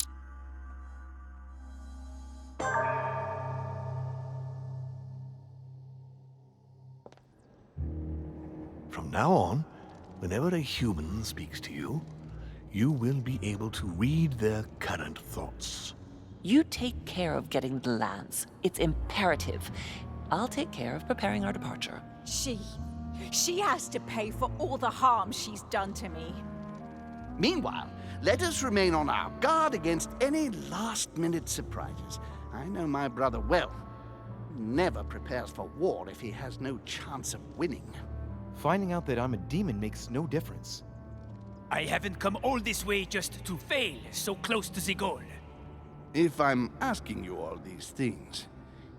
From now on, whenever a human speaks to you, you will be able to read their current thoughts. You take care of getting the lands. It's imperative. I'll take care of preparing our departure. She has to pay for all the harm she's done to me. Meanwhile, let us remain on our guard against any last-minute surprises. I know my brother well. He never prepares for war if he has no chance of winning. Finding out that I'm a demon makes no difference. I haven't come all this way just to fail so close to the goal. If I'm asking you all these things,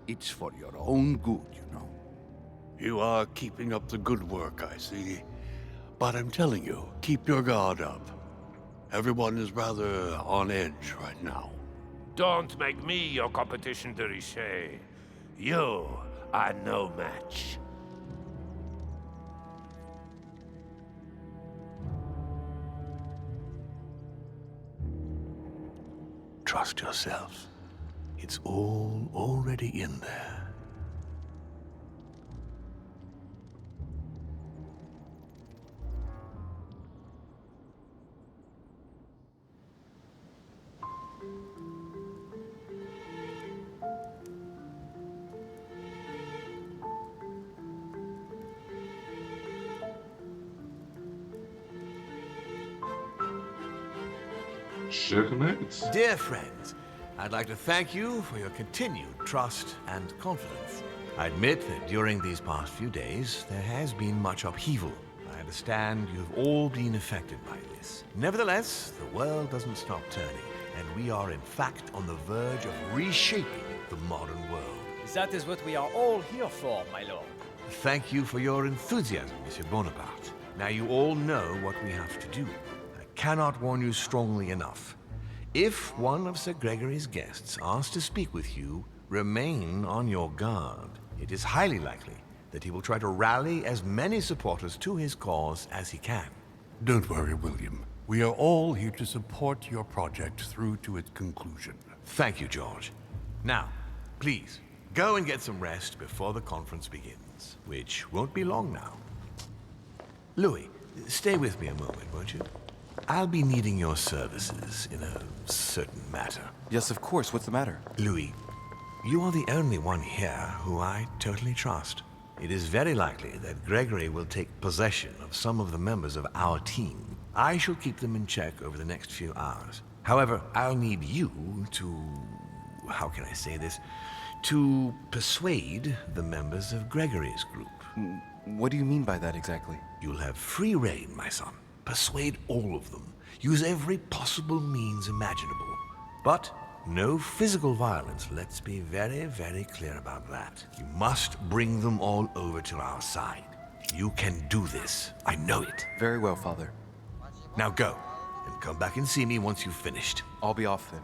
it's for your own good, you know. You are keeping up the good work, I see. But I'm telling you, keep your guard up. Everyone is rather on edge right now. Don't make me your competition, de Richet. You are no match. Trust yourself. It's all already in there. Checkmate. Dear friends, I'd like to thank you for your continued trust and confidence. I admit that during these past few days, there has been much upheaval. I understand you've all been affected by this. Nevertheless, the world doesn't stop turning, and we are in fact on the verge of reshaping the modern world. That is what we are all here for, my lord. Thank you for your enthusiasm, Monsieur Bonaparte. Now you all know what we have to do. I cannot warn you strongly enough. If one of Sir Gregory's guests asks to speak with you, remain on your guard. It is highly likely that he will try to rally as many supporters to his cause as he can. Don't worry, William. We are all here to support your project through to its conclusion. Thank you, George. Now, please, go and get some rest before the conference begins, which won't be long now. Louis, stay with me a moment, won't you? I'll be needing your services in a certain matter. Yes, of course. What's the matter? Louis, you are the only one here who I totally trust. It is very likely that Gregory will take possession of some of the members of our team. I shall keep them in check over the next few hours. However, I'll need you to... how can I say this? To persuade the members of Gregory's group. What do you mean by that exactly? You'll have free rein, my son. Persuade all of them. Use every possible means imaginable. But no physical violence, let's be very, very clear about that. You must bring them all over to our side. You can do this. I know it. Very well, Father. Now go, and come back and see me once you've finished. I'll be off then.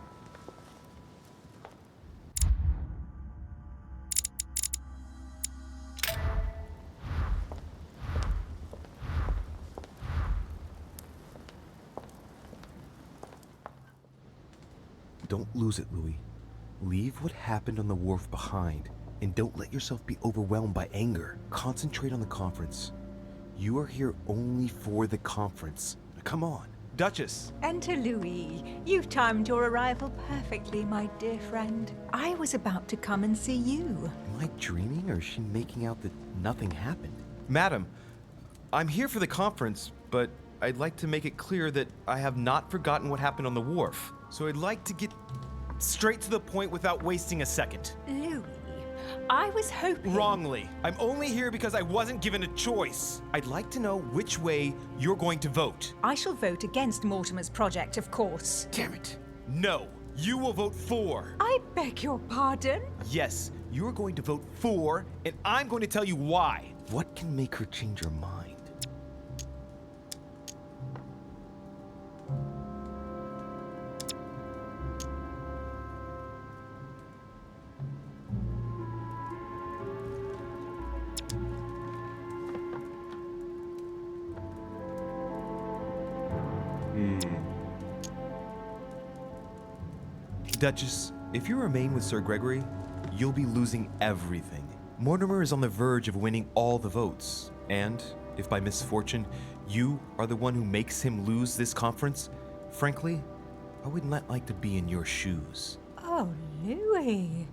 Don't lose it, Louis. Leave what happened on the wharf behind, and don't let yourself be overwhelmed by anger. Concentrate on the conference. You are here only for the conference. Now, come on. Duchess! Enter Louis. You've timed your arrival perfectly, my dear friend. I was about to come and see you. Am I dreaming, or is she making out that nothing happened? Madam, I'm here for the conference, but I'd like to make it clear that I have not forgotten what happened on the wharf. So I'd like to get straight to the point without wasting a second. Louis, I was hoping... Wrongly. I'm only here because I wasn't given a choice. I'd like to know which way you're going to vote. I shall vote against Mortimer's project, of course. Damn it. No, you will vote for. I beg your pardon? Yes, you are going to vote for, and I'm going to tell you why. What can make her change her mind? Duchess, if you remain with Sir Gregory, you'll be losing everything. Mortimer is on the verge of winning all the votes, and if by misfortune you are the one who makes him lose this conference, frankly, I would not like to be in your shoes. Oh, Louis.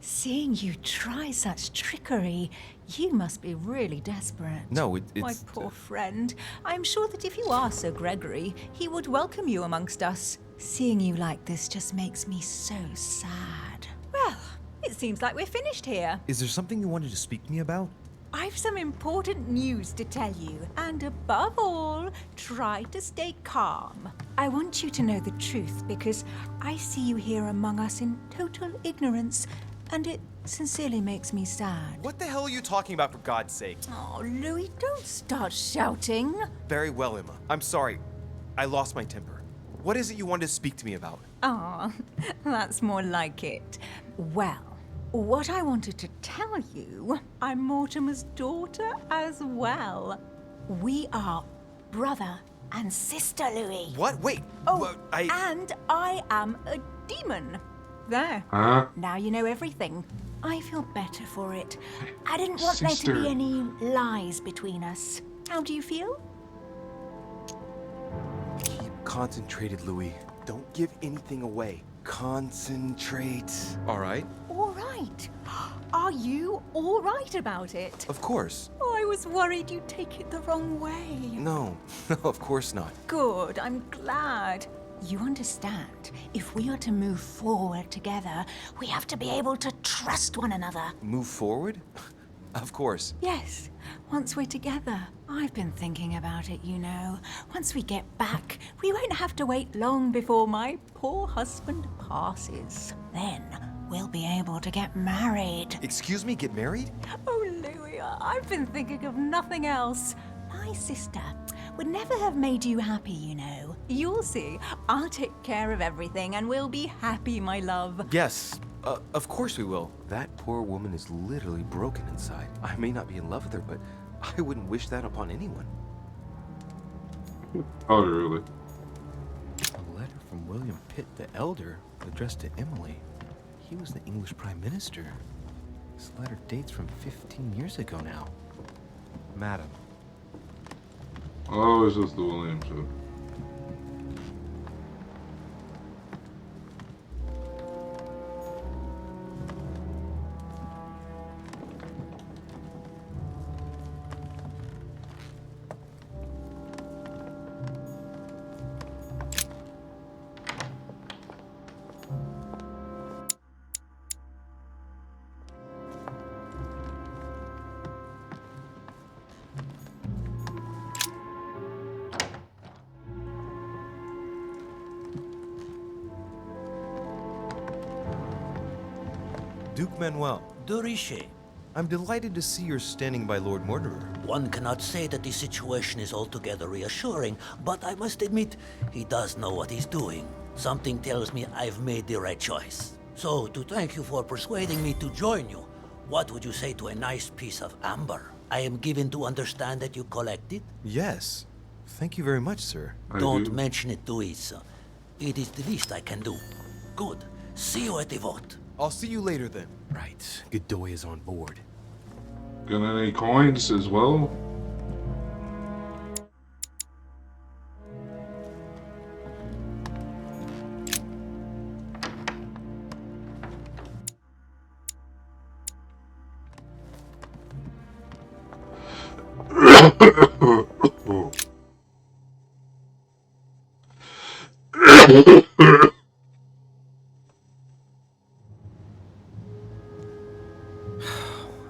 Seeing you try such trickery, you must be really desperate. No, it's... My poor friend. I'm sure that if you are Sir Gregory, he would welcome you amongst us. Seeing you like this just makes me so sad. Well, it seems like we're finished here. Is there something you wanted to speak to me about? I've some important news to tell you, and above all, try to stay calm. I want you to know the truth because I see you here among us in total ignorance, and it sincerely makes me sad. What the hell are you talking about, for God's sake? Oh, Louis, don't start shouting. Very well, Emma. I'm sorry. I lost my temper. What is it you wanted to speak to me about? Ah, that's more like it. Well, what I wanted to tell you, I'm Mortimer's daughter as well. We are brother and sister, Louis. What? Wait. Oh, what? and I am a demon. There. Huh? Now you know everything. I feel better for it. I didn't want there to Sister. be any lies between us. How do you feel? Keep concentrated, Louis. Don't give anything away. Concentrate. All right? All right. Are you all right about it? Of course. Oh, I was worried you'd take it the wrong way. No, of course not. Good, I'm glad. You understand, if we are to move forward together, we have to be able to trust one another. Move forward? Of course. Yes, once we're together. I've been thinking about it, you know. Once we get back, we won't have to wait long before my poor husband passes. Then we'll be able to get married. Excuse me, get married? Oh, Louis, I've been thinking of nothing else. My sister would never have made you happy, you know. You'll see. I'll take care of everything and we'll be happy, my love. Yes, of course we will. That poor woman is literally broken inside. I may not be in love with her, but I wouldn't wish that upon anyone. Oh, really? A letter from William Pitt the Elder addressed to Emily. He was the English Prime Minister. This letter dates from 15 years ago now. Madam. Oh, it's just the William show. Duke Manuel, Doriche, I'm delighted to see you're standing by Lord Mortimer. one cannot say that the situation is altogether reassuring, but I must admit, he does know what he's doing. Something tells me I've made the right choice. So, to thank you for persuading me to join you, what would you say to a nice piece of amber? I am given to understand that you collect it? Yes. Thank you very much, sir. Don't mention it to Isa. It is the least I can do. Good. See you at the vote. I'll see you later then. Right. Godoy is on board. Got any coins as well?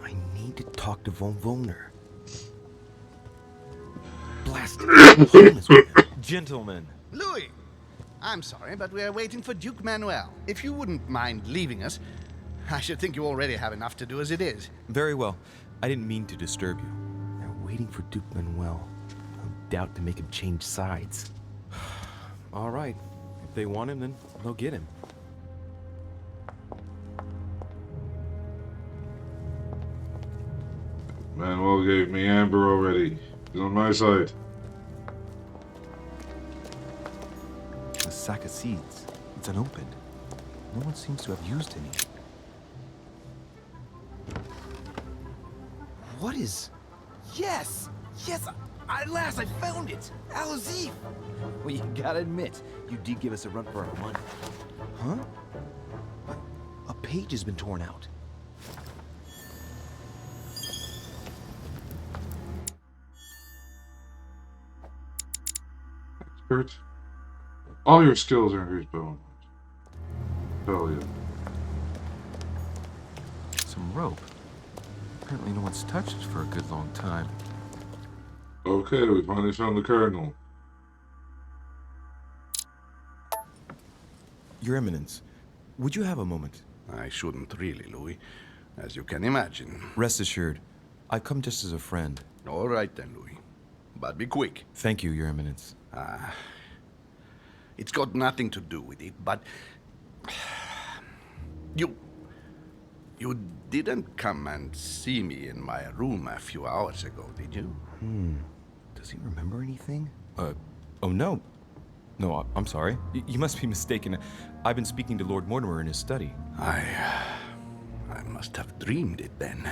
I need to talk to Von Wohner. Blast it. Gentlemen. Louis! I'm sorry, but we're waiting for Duke Manuel. If you wouldn't mind leaving us, I should think you already have enough to do as it is. Very well. I didn't mean to disturb you. They're waiting for Duke Manuel. No doubt to make him change sides. All right. If they want him, then they'll get him. Manuel gave me amber already. He's on my side. A sack of seeds. It's unopened. No one seems to have used any. What is... Yes! Yes! At last I found it! Al-Azif! Well, you gotta admit, you did give us a run for our money. Huh? A page has been torn out. Expert. All your skills are increased by 1 point. Hell yeah. Some rope. Apparently no one's touched it for a good long time. Okay, we finally found the Cardinal. Your Eminence, would you have a moment? I shouldn't really, Louis, as you can imagine. Rest assured, I come just as a friend. All right then, Louis. But be quick. Thank you, Your Eminence. It's got nothing to do with it, but... You didn't come and see me in my room a few hours ago, did you? Does he remember anything? Oh no. No, I'm sorry. You must be mistaken. I've been speaking to Lord Mortimer in his study. I must have dreamed it then.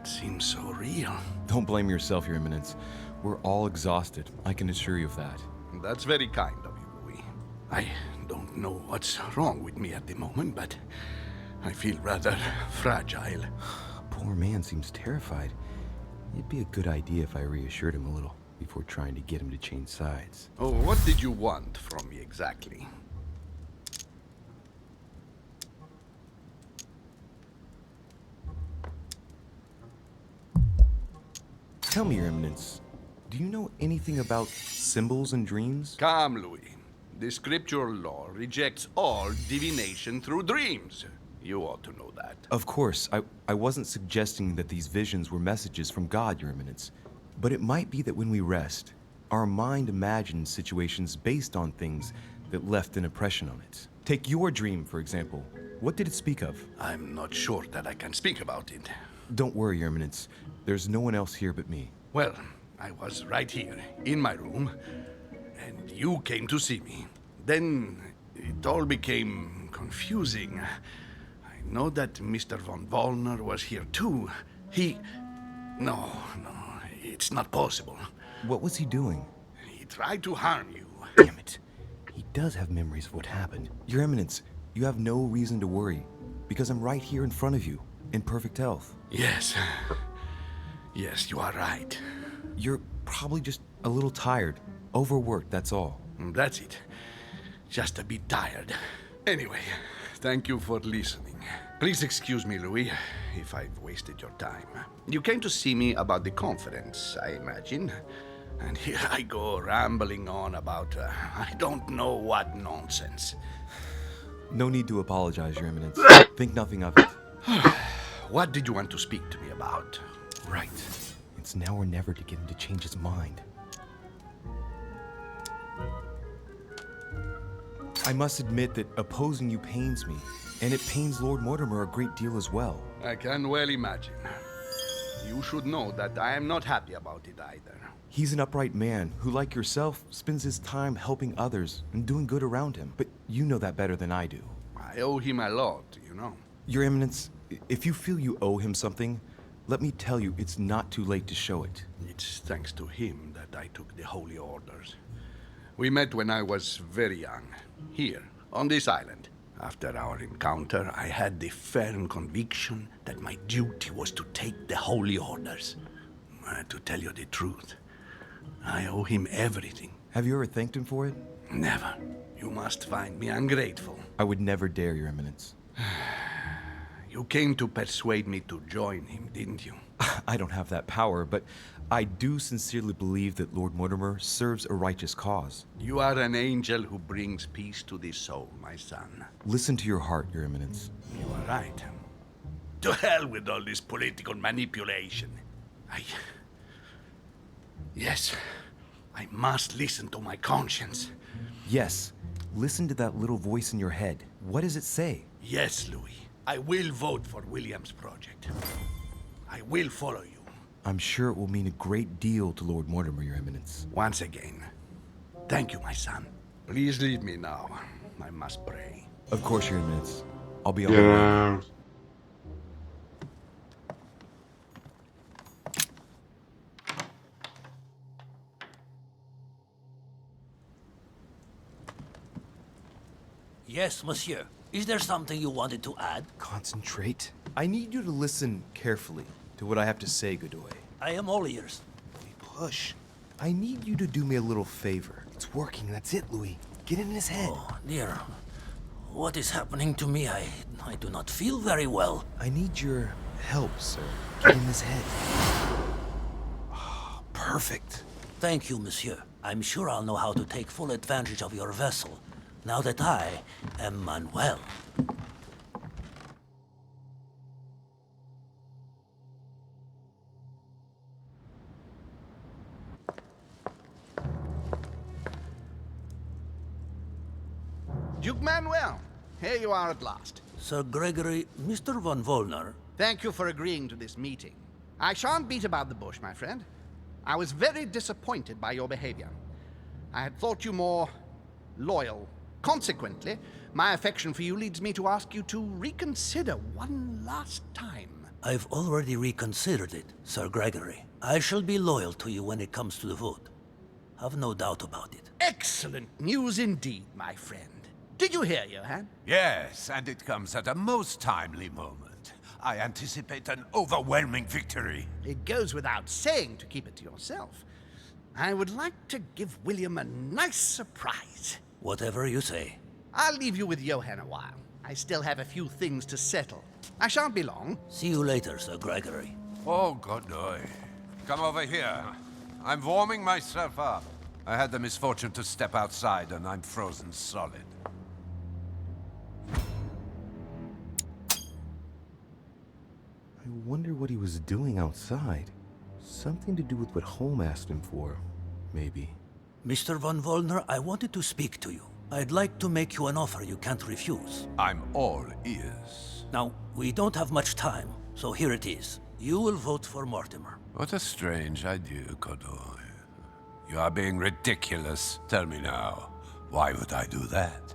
It seems so real. Don't blame yourself, Your Eminence. We're all exhausted, I can assure you of that. That's very kind of you, Louis. I don't know what's wrong with me at the moment, but I feel rather fragile. Poor man seems terrified. It'd be a good idea if I reassured him a little before trying to get him to change sides. Oh, what did you want from me exactly? Tell me, Your Eminence, do you know anything about symbols and dreams? Come, Louis. The scriptural law rejects all divination through dreams. You ought to know that. Of course, I wasn't suggesting that these visions were messages from God, Your Eminence. But it might be that when we rest, our mind imagines situations based on things that left an impression on it. Take your dream, for example. What did it speak of? I'm not sure that I can speak about it. Don't worry, Your Eminence. There's no one else here but me. Well, I was right here, in my room, and you came to see me. Then it all became confusing. I know that Mr. von Wallner was here too. No, it's not possible. What was he doing? He tried to harm you. Damn it. He does have memories of what happened. Your Eminence, you have no reason to worry, because I'm right here in front of you, in perfect health. Yes. Yes, you are right. You're probably just a little tired. Overworked, that's all. That's it. Just a bit tired. Anyway, thank you for listening. Please excuse me, Louis, if I've wasted your time. You came to see me about the conference, I imagine. And here I go rambling on about I don't know what nonsense. No need to apologize, Your Eminence. Think nothing of it. What did you want to speak to me about? Right. It's now or never to get him to change his mind. I must admit that opposing you pains me, and it pains Lord Mortimer a great deal as well. I can well imagine. You should know that I am not happy about it either. He's an upright man who, like yourself, spends his time helping others and doing good around him. But you know that better than I do. I owe him a lot, you know. Your Eminence, if you feel you owe him something, let me tell you it's not too late to show it. It's thanks to him that I took the Holy Orders. We met when I was very young, here, on this island. After our encounter, I had the firm conviction that my duty was to take the Holy Orders. To tell you the truth, I owe him everything. Have you ever thanked him for it? Never. You must find me ungrateful. I would never dare, Your Eminence. You came to persuade me to join him, didn't you? I don't have that power, but I do sincerely believe that Lord Mortimer serves a righteous cause. You are an angel who brings peace to the soul, my son. Listen to your heart, Your Eminence. You are right. To hell with all this political manipulation. Yes, I must listen to my conscience. Yes, listen to that little voice in your head. What does it say? Yes, Louis. I will vote for William's project. I will follow you. I'm sure it will mean a great deal to Lord Mortimer, Your Eminence. Once again, thank you, my son. Please leave me now. I must pray. Of course, Your Eminence. I'll be on my way. Yes, monsieur. Is there something you wanted to add? Concentrate. I need you to listen carefully to what I have to say, Godoy. I am all ears. Push. I need you to do me a little favor. It's working, that's it, Louis. Get in his head. Oh, dear. What is happening to me? I do not feel very well. I need your help, sir. Get in his head. Oh, perfect. Thank you, monsieur. I'm sure I'll know how to take full advantage of your vessel, now that I am Manuel. Manuel, here you are at last. Sir Gregory, Mr. von Wollner. Thank you for agreeing to this meeting. I shan't beat about the bush, my friend. I was very disappointed by your behavior. I had thought you more loyal. Consequently, my affection for you leads me to ask you to reconsider one last time. I've already reconsidered it, Sir Gregory. I shall be loyal to you when it comes to the vote. Have no doubt about it. Excellent news indeed, my friend. Did you hear, Johann? Yes, and it comes at a most timely moment. I anticipate an overwhelming victory. It goes without saying to keep it to yourself. I would like to give William a nice surprise. Whatever you say. I'll leave you with Johann a while. I still have a few things to settle. I shan't be long. See you later, Sir Gregory. Oh, Godoy. Come over here. I'm warming myself up. I had the misfortune to step outside and I'm frozen solid. I wonder what he was doing outside. Something to do with what Holm asked him for, maybe. Mr. von Wollner, I wanted to speak to you. I'd like to make you an offer you can't refuse. I'm all ears. Now, we don't have much time, so here it is. You will vote for Mortimer. What a strange idea, Godoy. You are being ridiculous. Tell me now, why would I do that?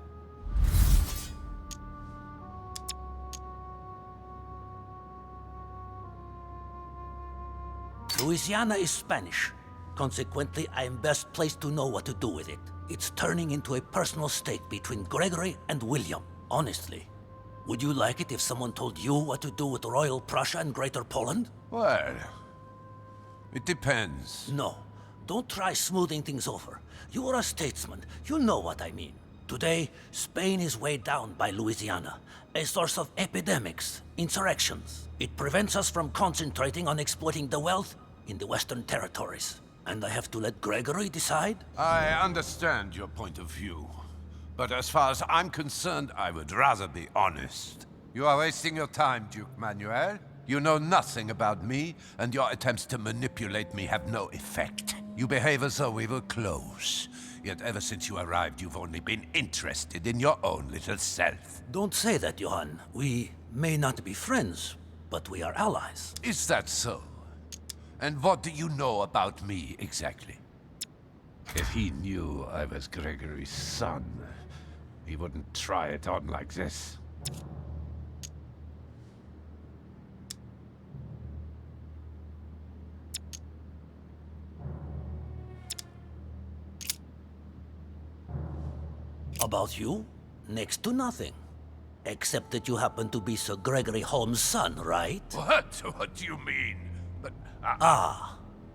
Louisiana is Spanish. Consequently, I am best placed to know what to do with it. It's turning into a personal stake between Gregory and William. Honestly, would you like it if someone told you what to do with Royal Prussia and Greater Poland? Well, it depends. No, don't try smoothing things over. You are a statesman. You know what I mean. Today, Spain is weighed down by Louisiana, a source of epidemics, insurrections. It prevents us from concentrating on exploiting the wealth in the Western territories. And I have to let Gregory decide? I understand your point of view. But as far as I'm concerned, I would rather be honest. You are wasting your time, Duke Manuel. You know nothing about me, and your attempts to manipulate me have no effect. You behave as though we were close. Yet ever since you arrived, you've only been interested in your own little self. Don't say that, Johann. We may not be friends, but we are allies. Is that so? And what do you know about me, exactly? If he knew I was Gregory's son, he wouldn't try it on like this. About you? Next to nothing. Except that you happen to be Sir Gregory Holmes' son, right? What? What do you mean? But,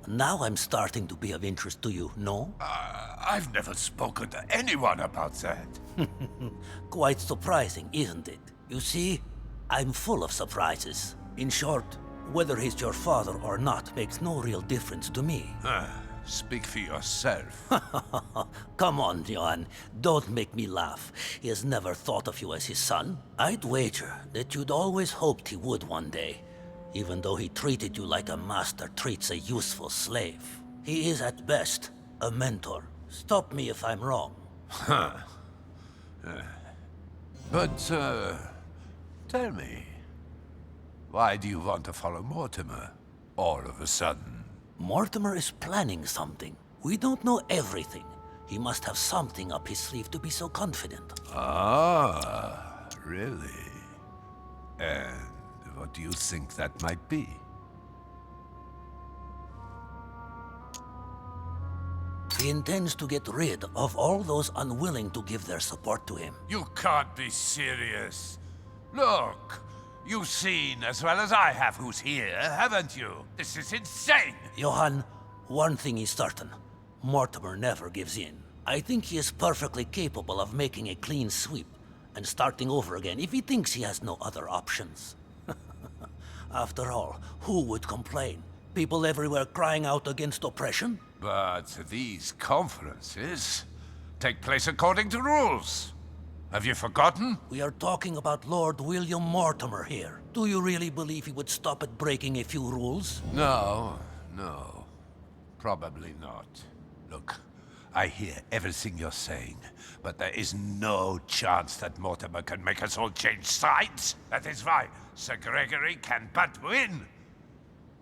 now I'm starting to be of interest to you, no? I've never spoken to anyone about that. Quite surprising, isn't it? You see, I'm full of surprises. In short, whether he's your father or not makes no real difference to me. Speak for yourself. Come on, Johann. Don't make me laugh. He has never thought of you as his son. I'd wager that you'd always hoped he would one day, even though he treated you like a master treats a useful slave. He is at best a mentor. Stop me if I'm wrong. But, tell me, why do you want to follow Mortimer all of a sudden? Mortimer is planning something. We don't know everything. He must have something up his sleeve to be so confident. Ah, really? And what do you think that might be? He intends to get rid of all those unwilling to give their support to him. You can't be serious. Look, you've seen as well as I have who's here, haven't you? This is insane! Johann, one thing is certain. Mortimer never gives in. I think he is perfectly capable of making a clean sweep and starting over again if he thinks he has no other options. After all, who would complain? People everywhere crying out against oppression? But these conferences take place according to rules. Have you forgotten? We are talking about Lord William Mortimer here. Do you really believe he would stop at breaking a few rules? No, probably not. Look, I hear everything you're saying, but there is no chance that Mortimer can make us all change sides. That is why Sir Gregory can but win.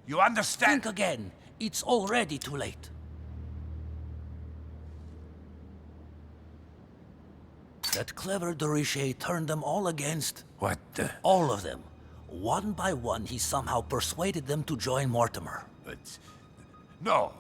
You understand? Think again. It's already too late. That clever de Richet turned them all against... What the... All of them. One by one, he somehow persuaded them to join Mortimer. But... No,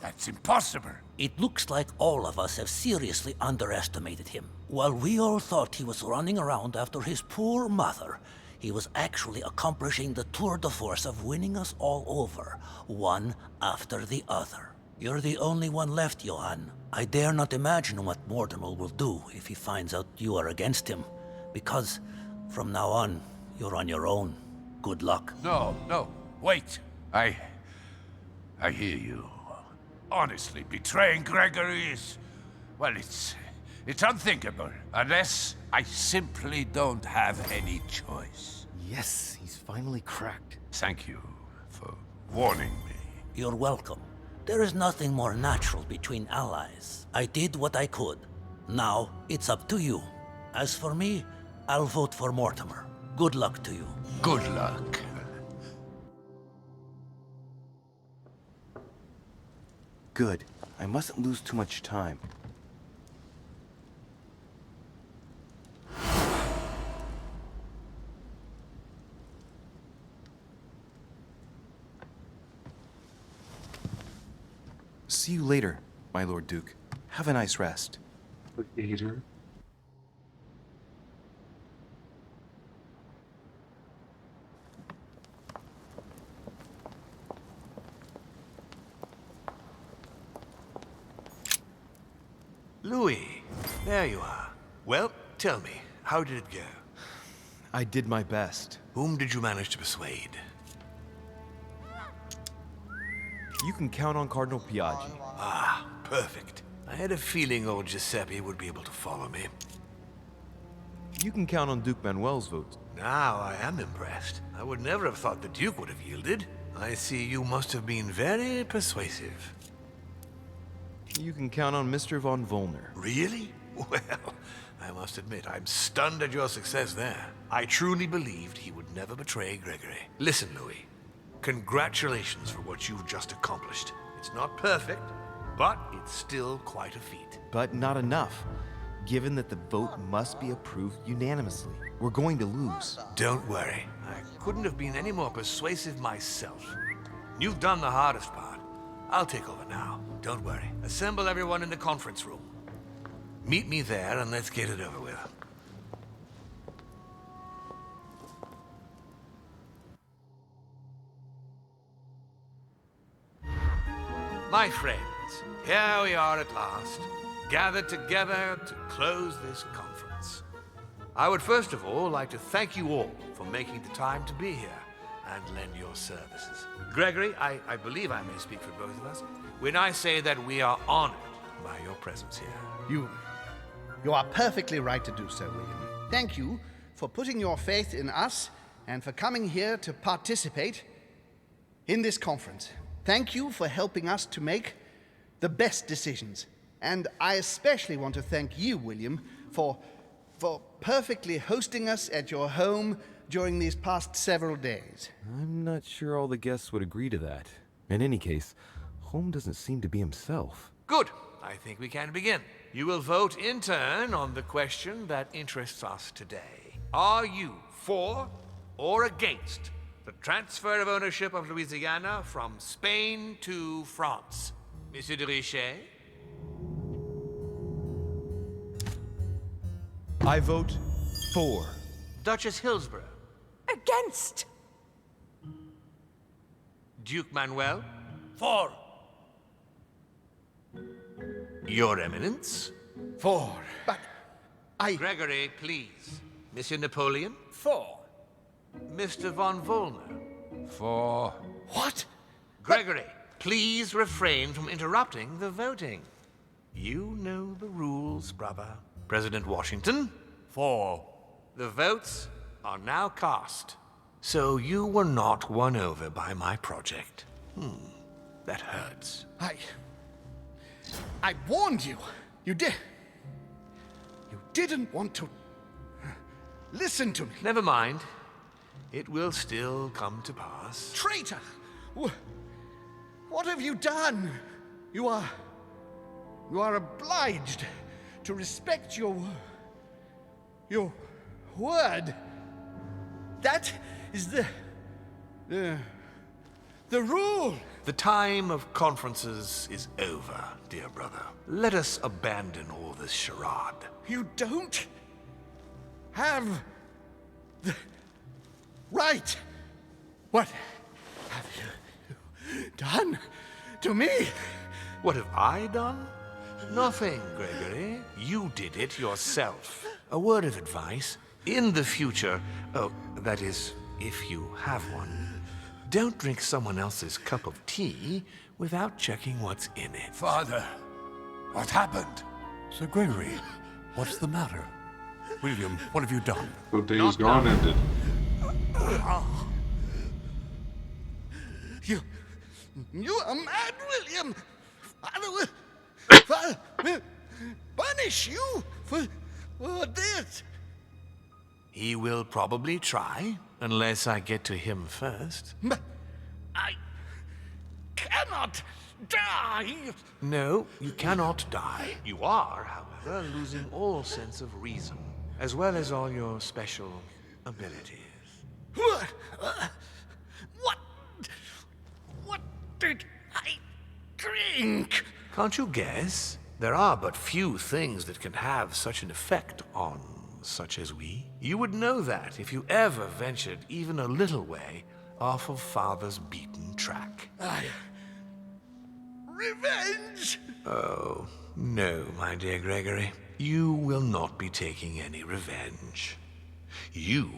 that's impossible. It looks like all of us have seriously underestimated him. While we all thought he was running around after his poor mother, he was actually accomplishing the tour de force of winning us all over, one after the other. You're the only one left, Johann. I dare not imagine what Mortimer will do if he finds out you are against him, because from now on, you're on your own. Good luck. No, wait. I hear you. Honestly, betraying Gregory is... Well, it's unthinkable. Unless I simply don't have any choice. Yes, he's finally cracked. Thank you for warning me. You're welcome. There is nothing more natural between allies. I did what I could. Now, it's up to you. As for me, I'll vote for Mortimer. Good luck to you. Good luck. Good. I mustn't lose too much time. See you later, my Lord Duke. Have a nice rest. Later. Louis, there you are. Well, tell me, how did it go? I did my best. Whom did you manage to persuade? You can count on Cardinal Piaggi. Ah, perfect. I had a feeling old Giuseppe would be able to follow me. You can count on Duke Manuel's vote. Now I am impressed. I would never have thought the Duke would have yielded. I see you must have been very persuasive. You can count on Mr. von Volner. Really? Well, I must admit, I'm stunned at your success there. I truly believed he would never betray Gregory. Listen, Louis. Congratulations for what you've just accomplished. It's not perfect, but it's still quite a feat. But not enough, given that the vote must be approved unanimously. We're going to lose. Don't worry. I couldn't have been any more persuasive myself. You've done the hardest part. I'll take over now. Don't worry. Assemble everyone in the conference room. Meet me there and let's get it over with. My friends, here we are at last, gathered together to close this conference. I would first of all like to thank you all for making the time to be here and lend your services. Gregory, I believe I may speak for both of us when I say that we are honored by your presence here. You are perfectly right to do so, William. Thank you for putting your faith in us and for coming here to participate in this conference. Thank you for helping us to make the best decisions. And I especially want to thank you, William, for perfectly hosting us at your home during these past several days. I'm not sure all the guests would agree to that. In any case, Holm doesn't seem to be himself. Good. I think we can begin. You will vote in turn on the question that interests us today. Are you for or against the transfer of ownership of Louisiana from Spain to France? Monsieur de Richet? I vote for. Duchess Hillsborough? Against! Duke Manuel? For. Your Eminence? For. But Gregory, please. Monsieur Napoleon? For. Mr. von Volner? For... what? Gregory, please refrain from interrupting the voting. You know the rules, brother. President Washington? For. The votes are now cast. So you were not won over by my project. That hurts. I warned you. You didn't want to listen to me. Never mind. It will still come to pass. Traitor! What have you done? You are obliged to respect your word. That is the rule. The time of conferences is over, dear brother. Let us abandon all this charade. You don't have the right. What have you done to me? What have I done? Nothing, Gregory. You did it yourself. A word of advice. In the future, that is, if you have one, don't drink someone else's cup of tea without checking what's in it. Father, what happened? Sir Gregory, what's the matter? William, what have you done? The Days Gone ended. You are mad, William. Father will punish you for this. He will probably try, unless I get to him first. But I cannot die. No, you cannot die. You are, however, losing all sense of reason, as well as all your special abilities. What did I drink? Can't you guess? There are but few things that can have such an effect on such as we. You would know that if you ever ventured even a little way off of Father's beaten track. Revenge? Oh, no, my dear Gregory. You will not be taking any revenge. You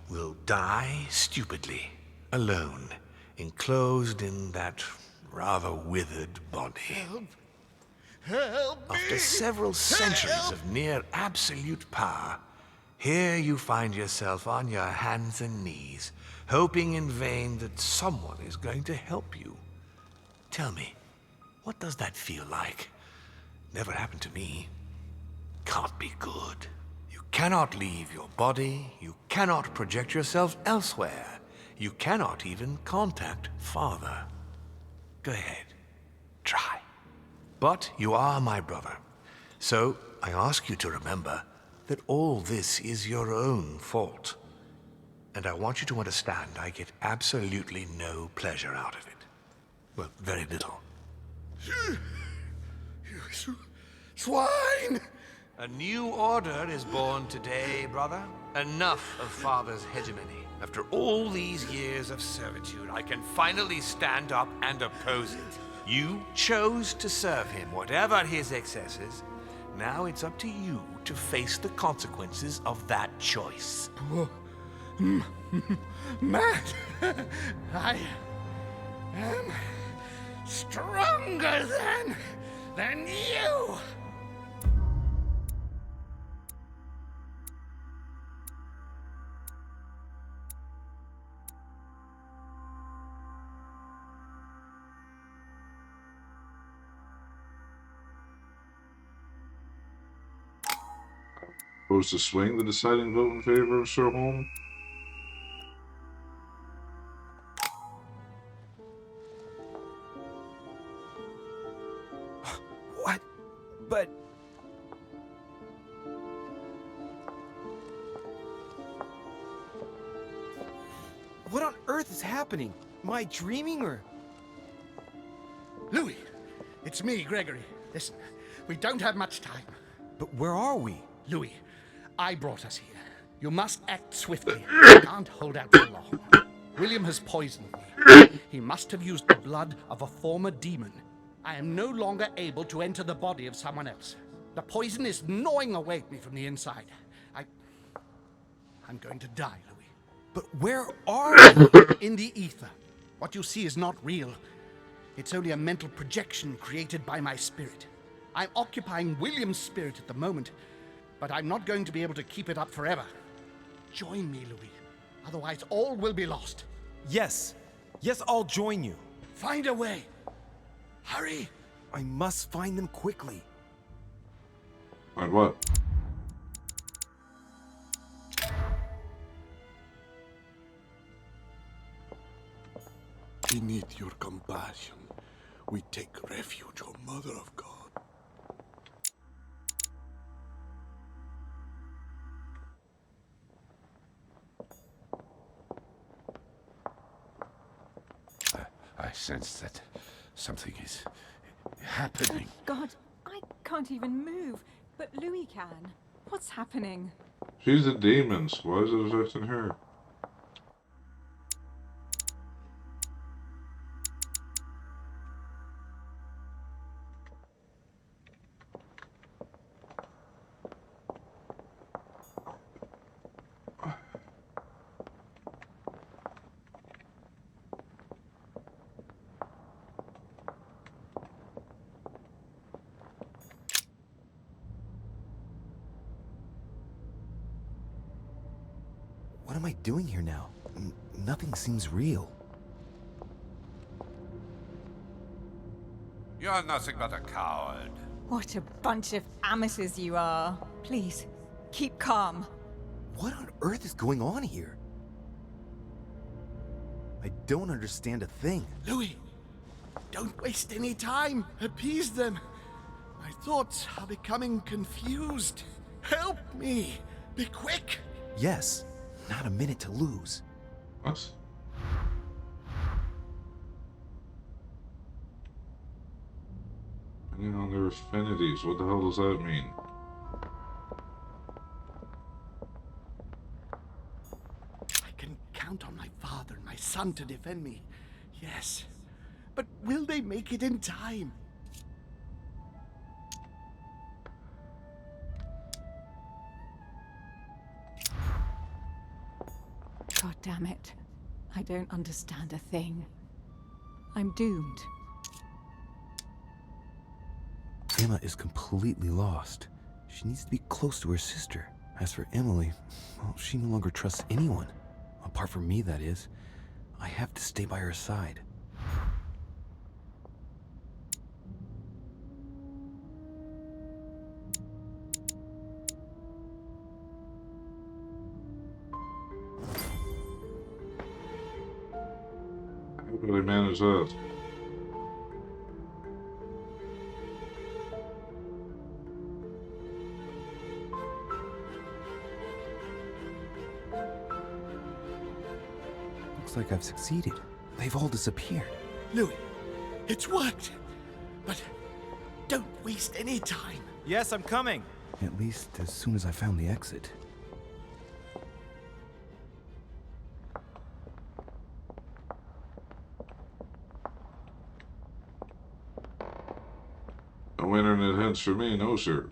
will die stupidly, alone, enclosed in that rather withered body. Help me! After several centuries of near absolute power, here you find yourself on your hands and knees, hoping in vain that someone is going to help you. Tell me, what does that feel like? Never happened to me. Can't be good. You cannot leave your body. You cannot project yourself elsewhere. You cannot even contact Father. Go ahead. Try. But you are my brother. So I ask you to remember that all this is your own fault. And I want you to understand I get absolutely no pleasure out of it. Well, very little. You swine! A new order is born today, brother. Enough of Father's hegemony. After all these years of servitude, I can finally stand up and oppose it. You chose to serve him, whatever his excesses. Now it's up to you to face the consequences of that choice. Matt, I am stronger than you. Supposed to swing the deciding vote in favor of Sir Holm? What? But... What on earth is happening? Am I dreaming or... Louis, it's me, Gregory. Listen, we don't have much time. But where are we? Louis, I brought us here. You must act swiftly. You can't hold out for long. William has poisoned me. He must have used the blood of a former demon. I am no longer able to enter the body of someone else. The poison is gnawing away at me from the inside. I'm going to die, Louis. But where are we? In the ether. What you see is not real. It's only a mental projection created by my spirit. I'm occupying William's spirit at the moment, but I'm not going to be able to keep it up forever. Join me, Louis. Otherwise, all will be lost. Yes. Yes, I'll join you. Find a way. Hurry. I must find them quickly. Find what? Beneath your compassion, we take refuge, O Mother of God. I sense that something is happening. God, I can't even move, but Louis can. What's happening? She's the demons. Why is it affecting her? What am I doing here now? Nothing seems real. You're nothing but a coward. What a bunch of amateurs you are. Please, keep calm. What on earth is going on here? I don't understand a thing. Louis, don't waste any time. Appease them. My thoughts are becoming confused. Help me. Be quick. Yes, not a minute to lose. What? Depending on their affinities, what the hell does that mean? I can count on my father and my son to defend me. Yes. But will they make it in time? God damn it. I don't understand a thing. I'm doomed. Emma is completely lost. She needs to be close to her sister. As for Emily, well, she no longer trusts anyone. Apart from me, that is. I have to stay by her side. How do they manage that? Looks like I've succeeded. They've all disappeared. Louis, it's worked. But don't waste any time. Yes, I'm coming. At least as soon as I found the exit. No internet hints for me, no sir.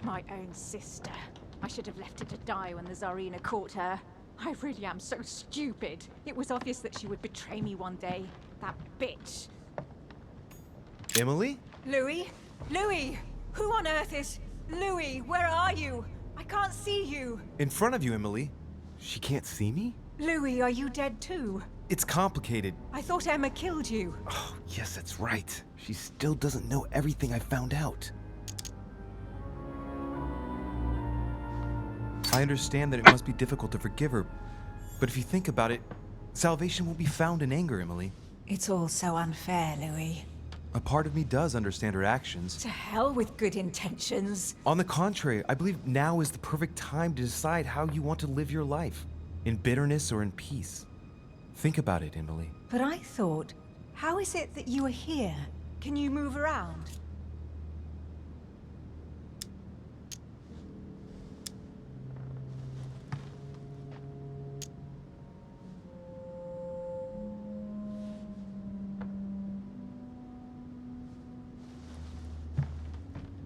My own sister. I should have left her to die when the Tsarina caught her. I really am so stupid. It was obvious that she would betray me one day. That bitch. Emily? Louis? Louis! Who on earth is... Louis, where are you? I can't see you. In front of you, Emily. She can't see me? Louis, are you dead too? It's complicated. I thought Emma killed you. Oh, yes, that's right. She still doesn't know everything I found out. I understand that it must be difficult to forgive her, but if you think about it, salvation will be found in anger, Emily. It's all so unfair, Louis. A part of me does understand her actions. To hell with good intentions. On the contrary, I believe now is the perfect time to decide how you want to live your life, in bitterness or in peace. Think about it, Emily. But I thought, how is it that you are here? Can you move around?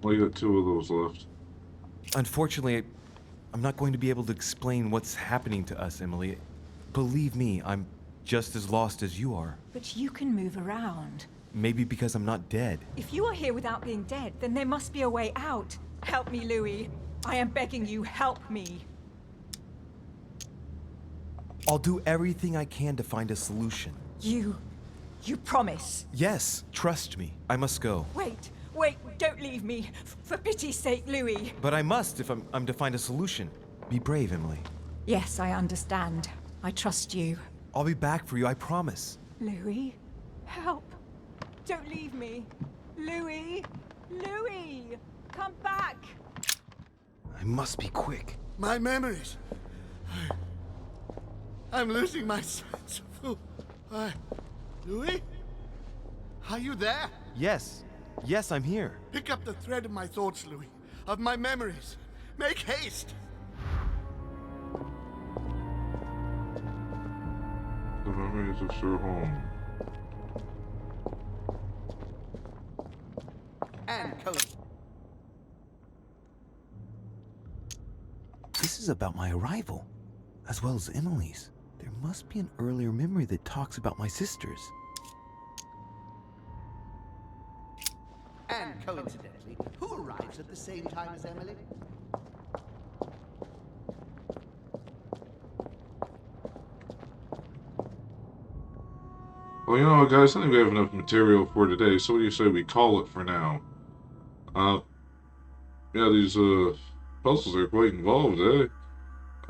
Only got 2 of those left. Unfortunately, I'm not going to be able to explain what's happening to us, Emily. Believe me, I'm just as lost as you are. But you can move around. Maybe because I'm not dead. If you are here without being dead, then there must be a way out. Help me, Louis. I am begging you, help me. I'll do everything I can to find a solution. You promise? Yes, trust me. I must go. Wait, don't leave me. For pity's sake, Louis. But I must if I'm to find a solution. Be brave, Emily. Yes, I understand. I trust you. I'll be back for you, I promise. Louis, help. Don't leave me. Louis! Louis! Come back! I must be quick. My memories. I'm losing my sense of who. Louis? Are you there? Yes. Yes, I'm here. Pick up the thread of my thoughts, Louis. Of my memories. Make haste! The memories of Sir Holmes. And code. This is about my arrival, as well as Emily's. There must be an earlier memory that talks about my sisters. And coincidentally, who arrives at the same time as Emily? Well, you know what, guys? I think we have enough material for today, so what do you say we call it for now? Yeah, these, puzzles are quite involved, eh?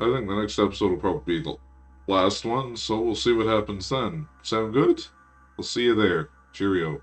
I think the next episode will probably be the last one, so we'll see what happens then. Sound good? We'll see you there. Cheerio.